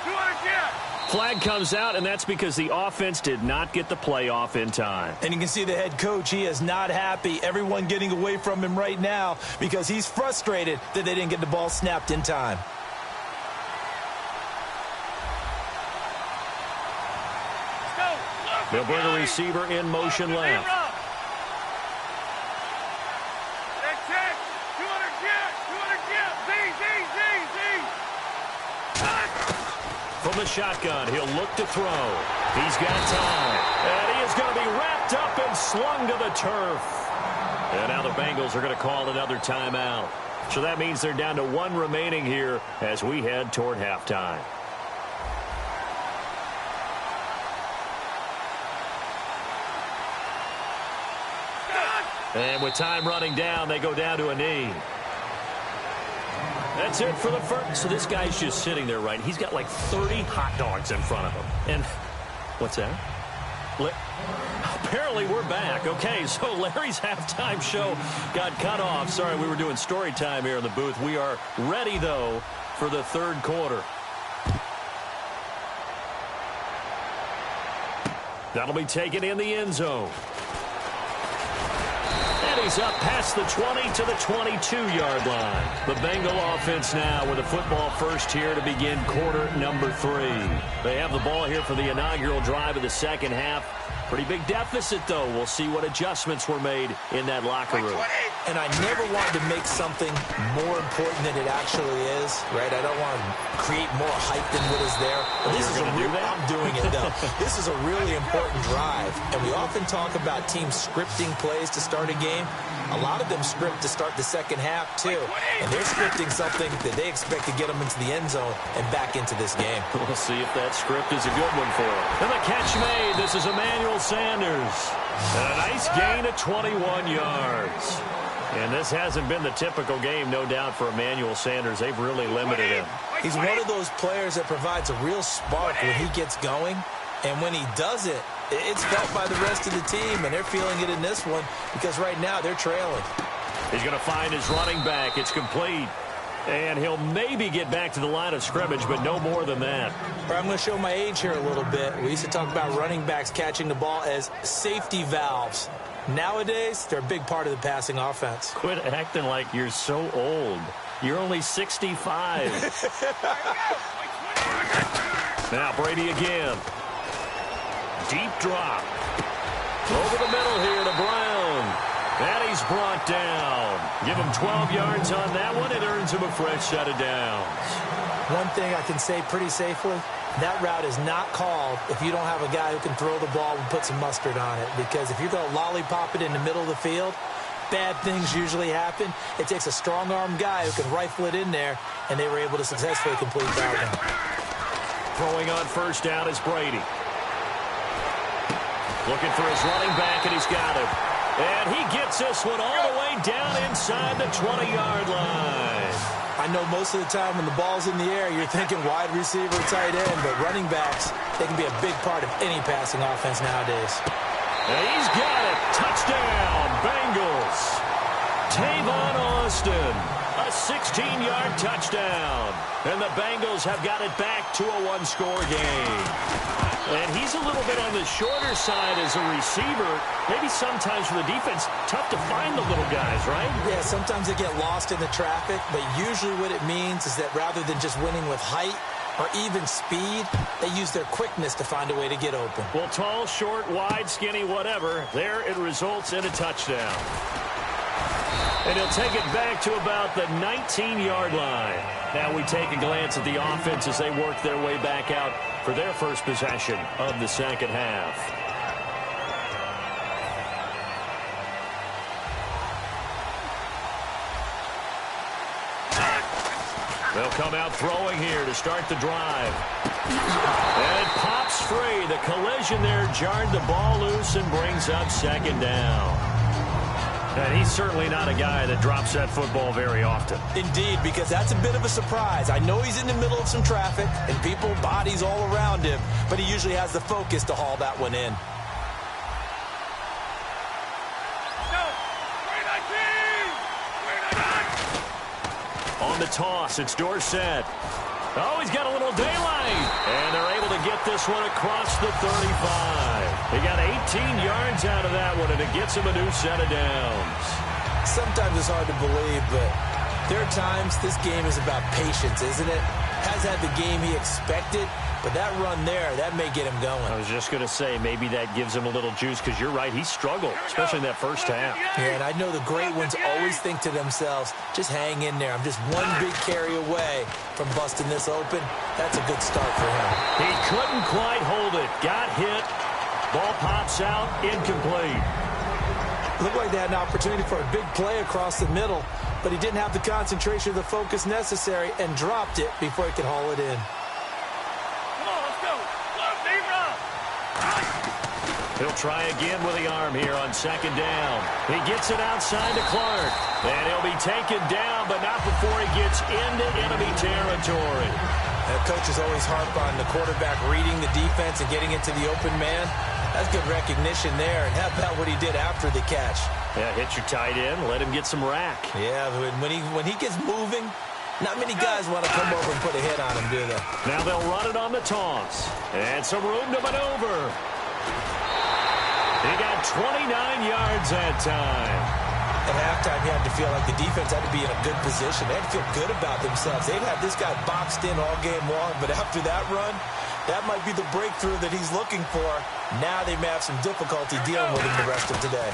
200 jet! Flag comes out, and that's because the offense did not get the play off in time. And you can see the head coach, he is not happy. Everyone getting away from him right now because he's frustrated that they didn't get the ball snapped in time. They'll bring a receiver in motion left. That's it! 200 jet! 200 jet! Z! From the shotgun, he'll look to throw. He's got time. And he is going to be wrapped up and slung to the turf. And now the Bengals are going to call another timeout. So that means they're down to one remaining here as we head toward halftime. And with time running down, they go down to a knee. That's it for the first. So this guy's just sitting there, right? He's got like 30 hot dogs in front of him. And what's that? Apparently we're back. Okay, so Larry's halftime show got cut off. Sorry, we were doing story time here in the booth. We are ready, though, for the third quarter. That'll be taken in the end zone. He's up past the 20 to the 22-yard line. The Bengal offense now with a football first here to begin quarter number 3. They have the ball here for the inaugural drive of the second half. Pretty big deficit, though. We'll see what adjustments were made in that locker room. And I never wanted to make something more important than it actually is, right? I don't want to create more hype than what is there. But this is I'm doing it, though. This is a really important drive. And we often talk about teams scripting plays to start a game. A lot of them script to start the second half, too. And they're scripting something that they expect to get them into the end zone and back into this game. We'll see if that script is a good one for them. And the catch made. This is Emmanuel Sanders. And a nice gain of 21 yards. And this hasn't been the typical game, no doubt, for Emmanuel Sanders. They've really limited him. He's one of those players that provides a real spark when he gets going. And when he does it, it's felt by the rest of the team, and they're feeling it in this one because right now they're trailing. He's going to find his running back. It's complete. And he'll maybe get back to the line of scrimmage, but no more than that. I'm going to show my age here a little bit. We used to talk about running backs catching the ball as safety valves. Nowadays, they're a big part of the passing offense. Quit acting like you're so old. You're only 65. Now Brady again. Deep drop. Over the middle here to Brown. And he's brought down. Give him 12 yards on that one. It earns him a fresh set of downs. One thing I can say pretty safely, that route is not called if you don't have a guy who can throw the ball and put some mustard on it. Because if you're going to lollipop it in the middle of the field, bad things usually happen. It takes a strong-arm guy who can rifle it in there, and they were able to successfully complete that one. Throwing on first down is Brady. Looking for his running back, and he's got him. And he gets this one all the way down inside the 20-yard line. I know most of the time when the ball's in the air, you're thinking wide receiver, tight end, but running backs, they can be a big part of any passing offense nowadays. And he's got it. Touchdown, Bengals. Tavon Austin, a 16-yard touchdown. And the Bengals have got it back to a one-score game. And he's a little bit on the shorter side as a receiver. Maybe sometimes for the defense, tough to find the little guys, right? Yeah, sometimes they get lost in the traffic, but usually what it means is that rather than just winning with height or even speed, they use their quickness to find a way to get open. Well, tall, short, wide, skinny, whatever, there it results in a touchdown. And he'll take it back to about the 19-yard line. Now we take a glance at the offense as they work their way back out for their first possession of the second half. They'll come out throwing here to start the drive. And it pops free. The collision there jarred the ball loose and brings up second down. And he's certainly not a guy that drops that football very often. Indeed, because that's a bit of a surprise. I know he's in the middle of some traffic and people, bodies all around him, but he usually has the focus to haul that one in. On the toss, it's Dorsett. Oh, he's got a little daylight. And they're able to get this one across the 35. They got 18 yards out of that one, and it gets him a new set of downs. Sometimes it's hard to believe, but there are times this game is about patience, isn't it? Has had the game he expected, but that run there, that may get him going. I was just going to say, maybe that gives him a little juice, because you're right, he struggled, especially in that first half. Yeah, and I know the great ones always think to themselves, just hang in there. I'm just one big carry away from busting this open. That's a good start for him. He couldn't quite hold it. Got hit. Ball pops out, incomplete. Looked like they had an opportunity for a big play across the middle, but he didn't have the concentration or the focus necessary and dropped it before he could haul it in. Come on, let's go. Look, He'll try again with the arm here on second down. He gets it outside to Clark. And he'll be taken down, but not before he gets into enemy territory. Now, coaches always harp on the quarterback reading the defense and getting it to the open man. That's good recognition there. And how about what he did after the catch? Yeah, hit your tight end, let him get some rack. Yeah, when he gets moving, not many guys want to come over and put a hit on him, do they? Now they'll run it on the toss. And some room to maneuver. He got 29 yards that time. At halftime, you had to feel like the defense had to be in a good position. They had to feel good about themselves. They've had this guy boxed in all game long, but after that run, that might be the breakthrough that he's looking for. Now they may have some difficulty dealing with him the rest of today.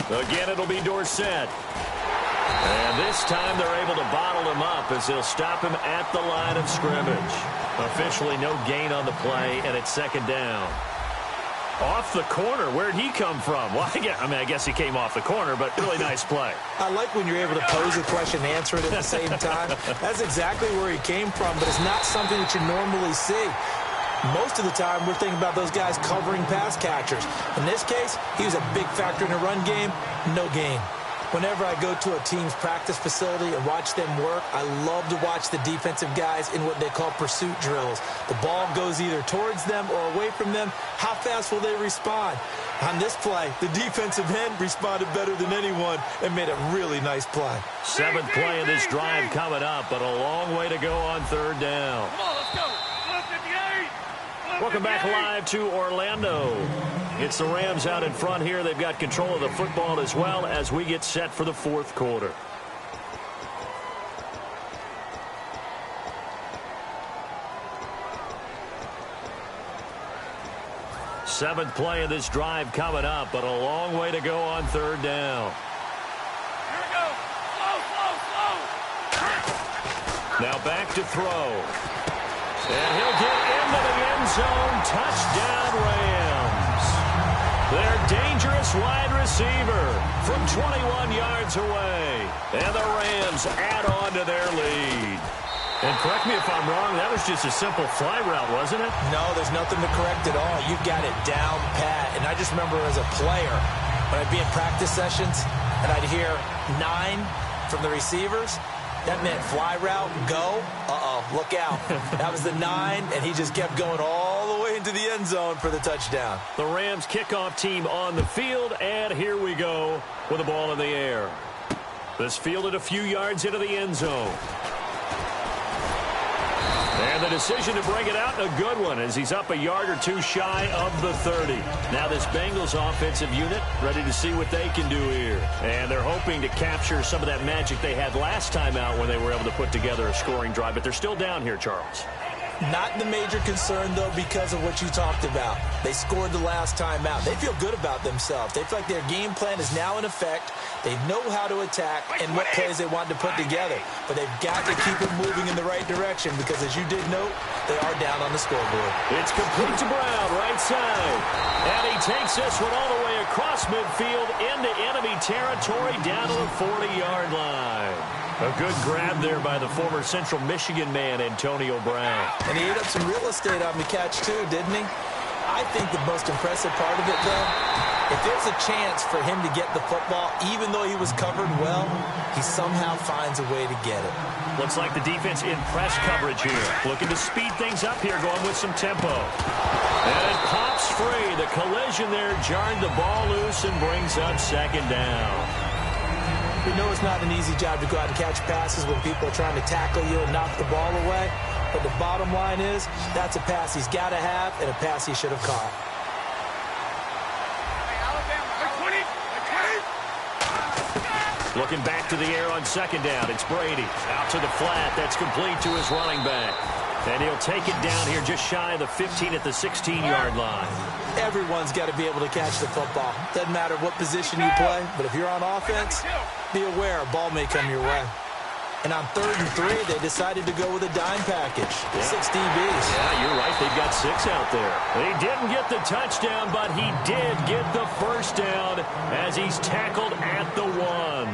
Again, it'll be Dorsett. And this time they're able to bottle him up as they'll stop him at the line of scrimmage. Officially no gain on the play, and it's second down. Off the corner. Where'd he come from? Well, I guess he came off the corner, but really nice play. I like when you're able to pose a question and answer it at the same time. That's exactly where he came from, but it's not something that you normally see. Most of the time, we're thinking about those guys covering pass catchers. In this case, he was a big factor in the run game. No gain. Whenever I go to a team's practice facility and watch them work, I love to watch the defensive guys in what they call pursuit drills. The ball goes either towards them or away from them. How fast will they respond? On this play, the defensive end responded better than anyone and made a really nice play. Seventh play of this drive coming up, but a long way to go on third down. Come on, let's go. Welcome back live to Orlando. It's the Rams out in front here. They've got control of the football as well as we get set for the fourth quarter. Seventh play of this drive coming up, but a long way to go on third down. Here we go. Slow. Now back to throw. And he'll get into the end zone. Touchdown, Rams. Their dangerous wide receiver from 21 yards away. And the Rams add on to their lead. And correct me if I'm wrong, that was just a simple fly route, wasn't it? No, there's nothing to correct at all. You've got it down pat. And I just remember as a player, when I'd be in practice sessions and I'd hear 9 from the receivers, that meant fly route, go, look out. That was the 9, and he just kept going all the way into the end zone for the touchdown. The Rams kickoff team on the field, and here we go with the ball in the air. This fielded a few yards into the end zone. And the decision to bring it out, a good one, as he's up a yard or two shy of the 30. Now this Bengals offensive unit ready to see what they can do here. And they're hoping to capture some of that magic they had last time out when they were able to put together a scoring drive. But they're still down here, Charles. Not the major concern, though, because of what you talked about. They scored the last time out. They feel good about themselves. They feel like their game plan is now in effect. They know how to attack and what plays they want to put together. But they've got to keep it moving in the right direction because, as you did note, they are down on the scoreboard. It's complete to Brown, right side. And he takes this one all the way across midfield into enemy territory down to the 40-yard line. A good grab there by the former Central Michigan man, Antonio Brown. And he ate up some real estate on the catch, too, didn't he? I think the most impressive part of it, though, if there's a chance for him to get the football, even though he was covered well, he somehow finds a way to get it. Looks like the defense in press coverage here. Looking to speed things up here, going with some tempo. And it pops free. The collision there jarred the ball loose and brings up second down. We know it's not an easy job to go out and catch passes when people are trying to tackle you and knock the ball away. But the bottom line is, that's a pass he's got to have and a pass he should have caught. Looking back to the air on second down. It's Brady. Out to the flat. That's complete to his running back. And he'll take it down here just shy of the 15 at the 16-yard line. Everyone's got to be able to catch the football. Doesn't matter what position you play, but if you're on offense, be aware a ball may come your way. And on 3rd and 3, they decided to go with a dime package. Yeah. 6 DBs. Yeah, you're right. They've got 6 out there. He didn't get the touchdown, but he did get the first down as he's tackled at the 1.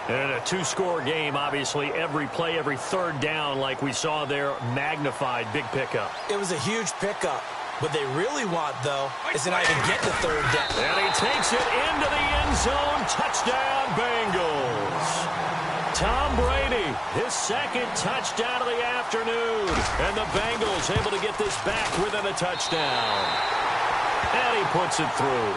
And in a 2-score game, obviously, every play, every third down, like we saw there, magnified. Big pickup. It was a huge pickup. What they really want, though, is to not even get the 3rd down. And he takes it into the end zone. Touchdown, Bengals. Tom Brady, his 2nd touchdown of the afternoon. And the Bengals able to get this back within a touchdown. And he puts it through.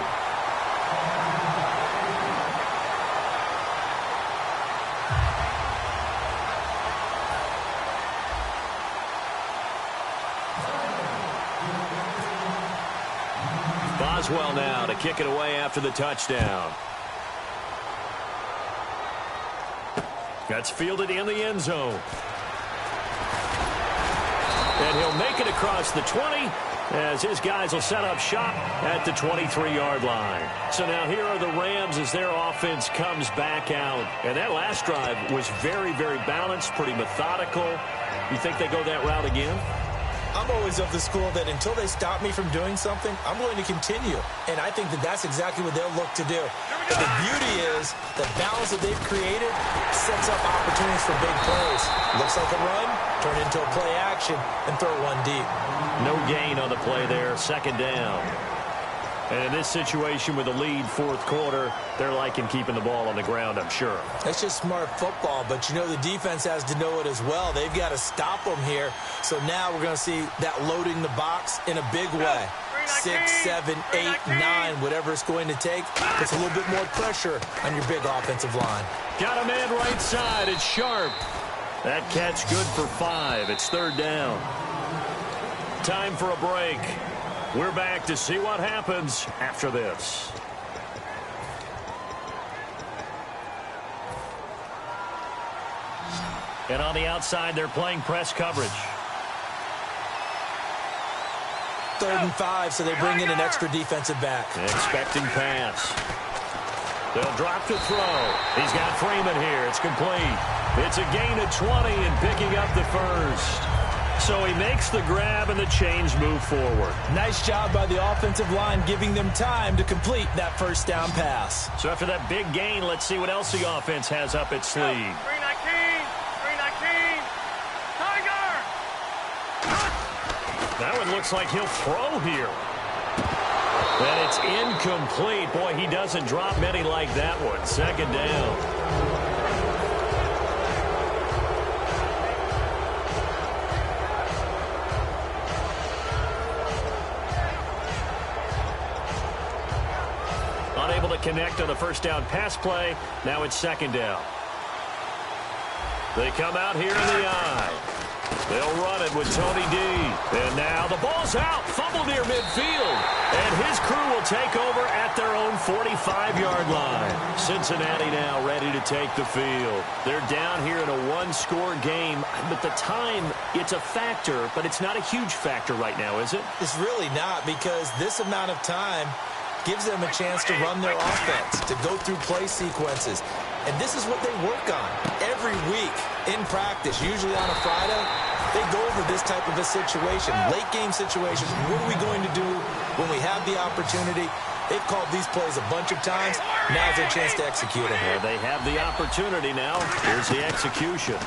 Boswell now to kick it away after the touchdown. That's fielded in the end zone. And he'll make it across the 20 as his guys will set up shop at the 23-yard line. So now here are the Rams as their offense comes back out. And that last drive was very, very balanced, pretty methodical. You think they go that route again? I'm always of the school that until they stop me from doing something, I'm going to continue. And I think that that's exactly what they'll look to do. But the beauty is the balance that they've created sets up opportunities for big plays. Looks like a run, turn into a play action, and throw one deep. No gain on the play there, second down. And in this situation with a lead 4th quarter, they're liking keeping the ball on the ground, I'm sure. That's just smart football, but you know the defense has to know it as well. They've got to stop them here. So now we're going to see that loading the box in a big way. 6, 7, 8, 9, whatever it's going to take. Puts a little bit more pressure on your big offensive line. Got a man right side. It's Sharp. That catch good for 5. It's 3rd down. Time for a break. We're back to see what happens after this. And on the outside, they're playing press coverage. 3rd and 5, so they bring in an extra defensive back. Expecting pass. They'll drop to throw. He's got Freeman here. It's complete. It's a gain of 20 and picking up the first. So he makes the grab and the chains move forward. Nice job by the offensive line giving them time to complete that first down pass. So after that big gain, let's see what else the offense has up its sleeve. 319, 319, Tiger! That one looks like he'll throw here. And it's incomplete. Boy, he doesn't drop many like that one. Second down. Unable to connect on the first down pass play. Now it's second down. They come out here in the eye. They'll run it with Tony D. And now the ball's out. Fumble near midfield. And his crew will take over at their own 45-yard line. Cincinnati now ready to take the field. They're down here in a one-score game. But the time, it's a factor, but it's not a huge factor right now, is it? It's really not, because this amount of time gives them a chance to run their offense, to go through play sequences. And this is what they work on every week in practice, usually on a Friday. They go over this type of a situation, late-game situations. What are we going to do when we have the opportunity? They've called these plays a bunch of times. Now's their chance to execute them. Well, they have the opportunity now. Here's the execution.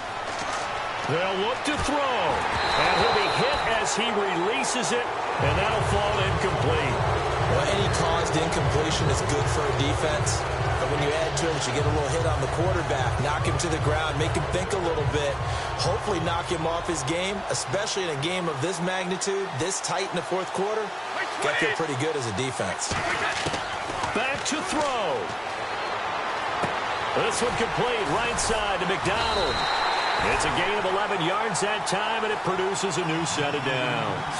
They'll look to throw. And he'll be hit as he releases it, and that'll fall incomplete. Well, any caused incompletion is good for a defense. But when you add to it, you get a little hit on the quarterback, knock him to the ground, make him think a little bit, hopefully knock him off his game, especially in a game of this magnitude, this tight in the fourth quarter. Got to feel pretty good as a defense. Back to throw. This one complete, right side to McDonald. It's a gain of 11 yards that time, and it produces a new set of downs.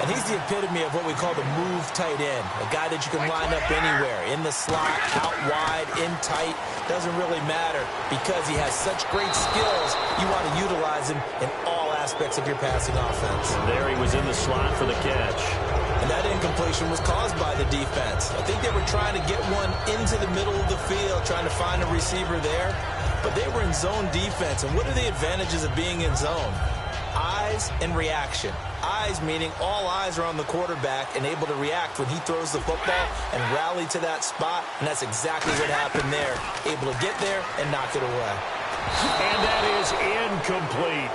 And he's the epitome of what we call the move tight end, a guy that you can line up anywhere, in the slot, out wide, in tight, doesn't really matter, because he has such great skills. You want to utilize him in all aspects of your passing offense. And there he was in the slot for the catch. And that incompletion was caused by the defense. I think they were trying to get one into the middle of the field, trying to find a receiver there, but they were in zone defense. And what are the advantages of being in zone? Eyes and reaction. Eyes meaning all eyes are on the quarterback and able to react when he throws the football and rally to that spot, and that's exactly what happened there. Able to get there and knock it away. And that is incomplete.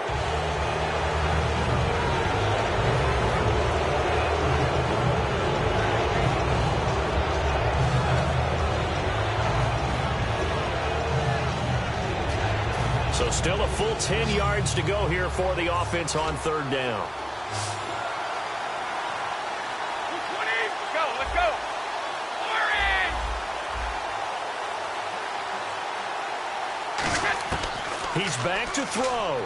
So still a full 10 yards to go here for the offense on third down. Let's go. He's back to throw.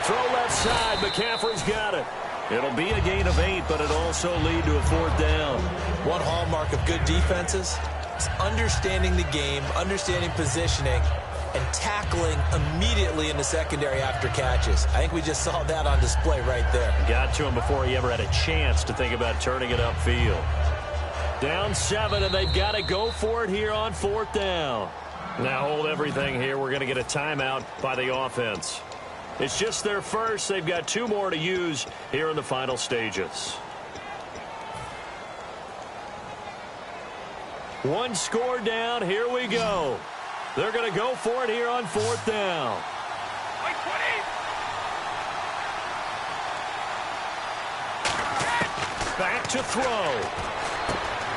Throw left side. McCaffrey's got it. It'll be a gain of 8, but it'll also lead to a fourth down. One hallmark of good defenses is understanding the game, understanding positioning, and tackling immediately in the secondary after catches. I think we just saw that on display right there. Got to him before he ever had a chance to think about turning it upfield. Down 7, and they've got to go for it here on fourth down. Now hold everything here. We're going to get a timeout by the offense. It's just their first. They've got 2 more to use here in the final stages. 1 score down. Here we go. They're going to go for it here on fourth down. Back to throw.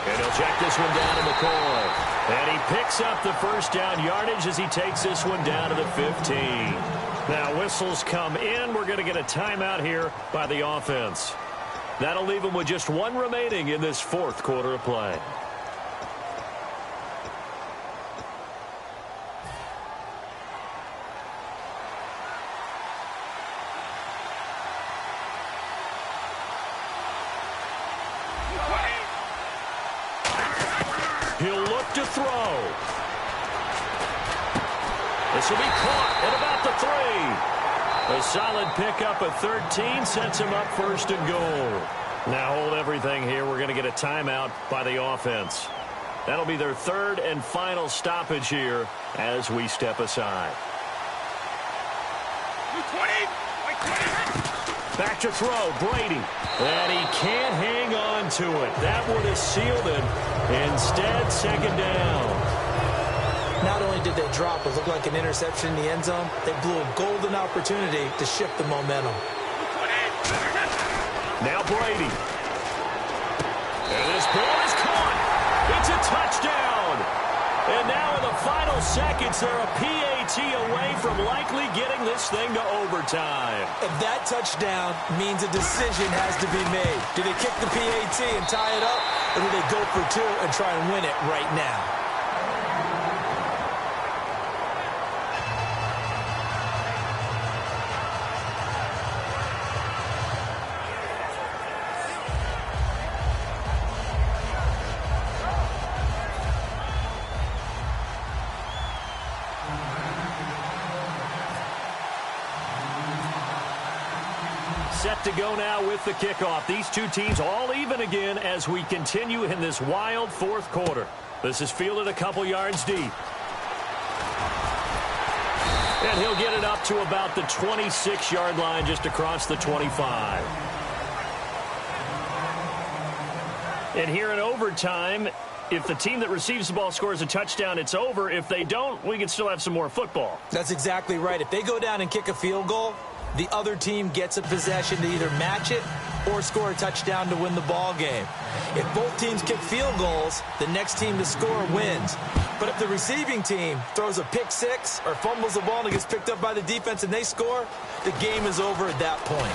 And he'll check this one down to McCoy. And he picks up the first down yardage as he takes this one down to the 15. Now whistles come in. We're going to get a timeout here by the offense. That'll leave them with just 1 remaining in this fourth quarter of play. He'll look to throw. This will be caught at about the 3. A solid pickup of 13 sets him up first and goal. Now hold everything here. We're going to get a timeout by the offense. That'll be their 3rd and final stoppage here as we step aside. Back to throw, Brady. And he can't hang on to it. That would have sealed it. Instead, second down. Not only did they drop what looked like an interception in the end zone, they blew a golden opportunity to shift the momentum. Now Brady. And this ball is caught. It's a touchdown. And now in the final seconds, they're a PAT away from likely getting this thing to overtime. If that touchdown means a decision has to be made. Do they kick the PAT and tie it up, or do they go for 2 and try and win it right now? set to go now with the kickoff. These two teams all even again as we continue in this wild fourth quarter. This is fielded a couple yards deep. And he'll get it up to about the 26-yard line, just across the 25. And here in overtime, if the team that receives the ball scores a touchdown, it's over. If they don't, we can still have some more football. That's exactly right. If they go down and kick a field goal, the other team gets a possession to either match it or score a touchdown to win the ball game. If both teams kick field goals, the next team to score wins. But if the receiving team throws a pick six or fumbles the ball and it gets picked up by the defense and they score, the game is over at that point.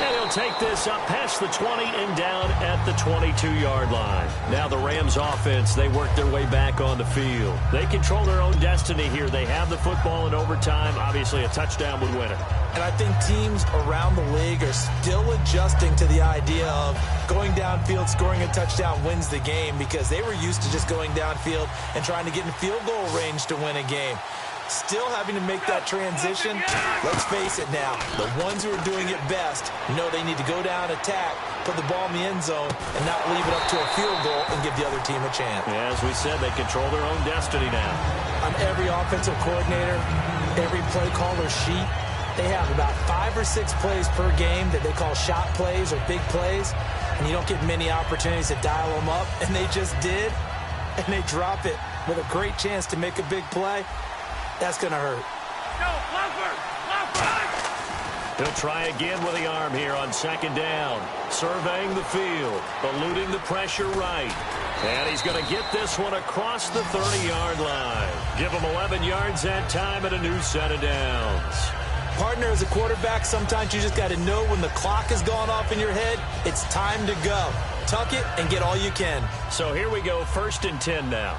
And he'll take this up past the 20 and down at the 22-yard line. Now the Rams offense, they work their way back on the field. They control their own destiny here. They have the football in overtime. Obviously, a touchdown would win it. And I think teams around the league are still adjusting to the idea of going downfield, scoring a touchdown wins the game, because they were used to just going downfield and trying to get in field goal range to win a game. Still having to make that transition. Let's face it now, the ones who are doing it best know they need to go down, attack, put the ball in the end zone, and not leave it up to a field goal and give the other team a chance. Yeah, as we said, they control their own destiny now. On every offensive coordinator, every play caller sheet, they have about 5 or 6 plays per game that they call shot plays or big plays, and you don't get many opportunities to dial them up, and they just did, and they drop it with a great chance to make a big play. That's going to hurt. He'll try again with the arm here on second down. Surveying the field, eluding the pressure right. And he's going to get this one across the 30-yard line. Give him 11 yards that time and a new set of downs. Partner, as a quarterback, sometimes you just got to know when the clock has gone off in your head, it's time to go. Tuck it and get all you can. So here we go, 1st and 10 now.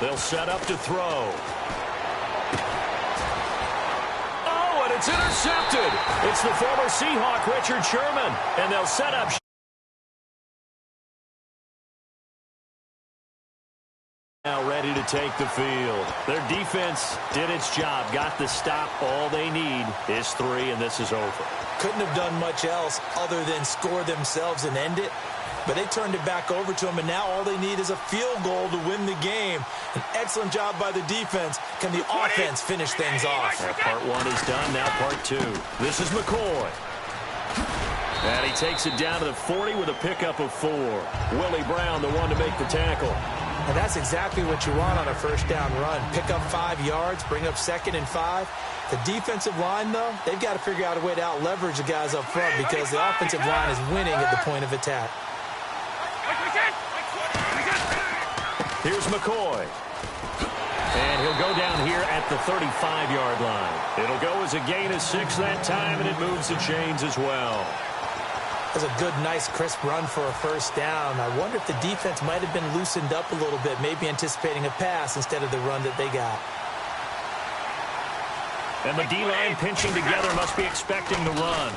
They'll set up to throw. Oh, and it's intercepted. It's the former Seahawk, Richard Sherman. And they'll set up now ready to take the field. Their defense did its job, got the stop. All they need is 3, and this is over. Couldn't have done much else other than score themselves and end it. But they turned it back over to him, and now all they need is a field goal to win the game. An excellent job by the defense. Can the offense finish things off? That part 1 is done, now part 2. This is McCoy. And he takes it down to the 40 with a pickup of 4. Willie Brown, the one to make the tackle. And that's exactly what you want on a first down run. Pick up 5 yards, bring up 2nd and 5. The defensive line, though, they've got to figure out a way to out-leverage the guys up front because the offensive line is winning at the point of attack. Here's McCoy. And he'll go down here at the 35-yard line. It'll go as a gain of 6 that time, and it moves the chains as well. That's a good, nice, crisp run for a first down. I wonder if the defense might have been loosened up a little bit, maybe anticipating a pass instead of the run that they got. And the D-line pinching together must be expecting the run.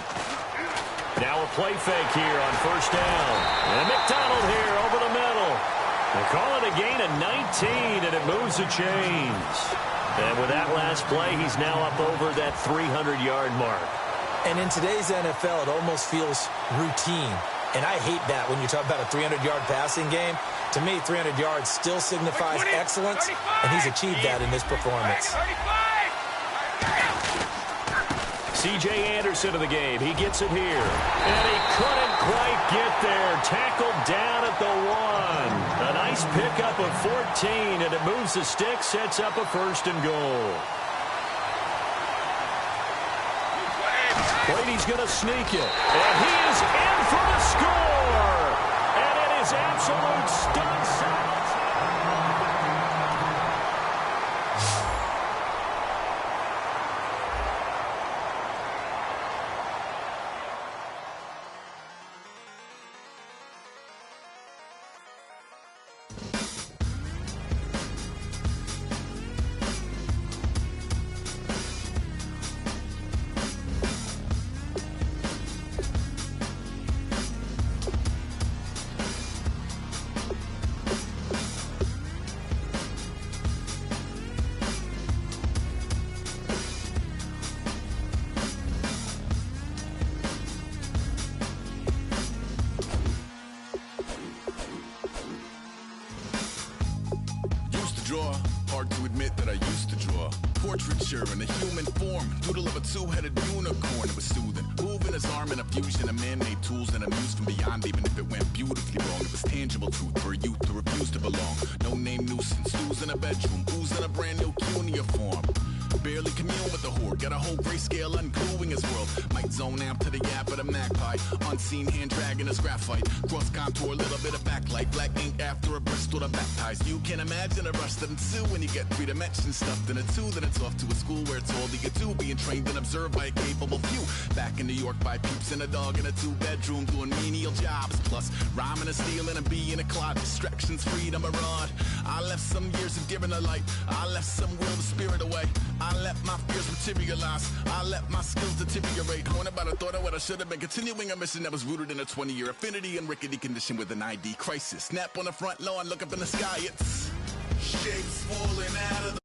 Now a play fake here on first down. And McDonald here over the middle. They call it a gain of 19, and it moves the chains. And with that last play, he's now up over that 300-yard mark. And in today's NFL, it almost feels routine. And I hate that when you talk about a 300-yard passing game. To me, 300 yards still signifies excellence, and he's achieved that in this performance. C.J. Anderson of the game. He gets it here. And he couldn't quite get there. Tackled down at the 1. A nice pickup of 14, and it moves the stick, sets up a 1st and goal. Brady's going to sneak it. And he is in for the score. And it is absolute stun silence. admit that I used to draw portraiture in a human form, doodle of a two-headed unicorn. It was soothing, moving his arm in a fusion of man-made tools and a muse from beyond. Even if it went beautifully wrong, it was tangible truth for a youth to refuse to belong. No name nuisance, stews in a bedroom, oozing a brand new cuneiform. Barely commune with the horde, got a whole grayscale ungluing his world. Might zone amp to the yap of the magpie, unseen hand dragging his graphite. Cross contour, little bit of backlight, black ink after a Bristol to baptize. You can imagine a rush that ensue when you get 3 dimensions stuffed in a 2. Then it's off to a school where it's all you get to, being trained and observed by a capable few. Back in New York by peeps and a dog in a 2-bedroom doing menial jobs. Plus rhyming and stealing and being a clot, distractions, freedom, a rod. I left some years of giving a light, I left some will the spirit away. I let my fears materialize, I let my skills deteriorate. Going about a thought of what I should have been, continuing a mission that was rooted in a 20-year affinity and rickety condition with an ID crisis. Snap on the front lawn, look up in the sky, it's shapes falling out of the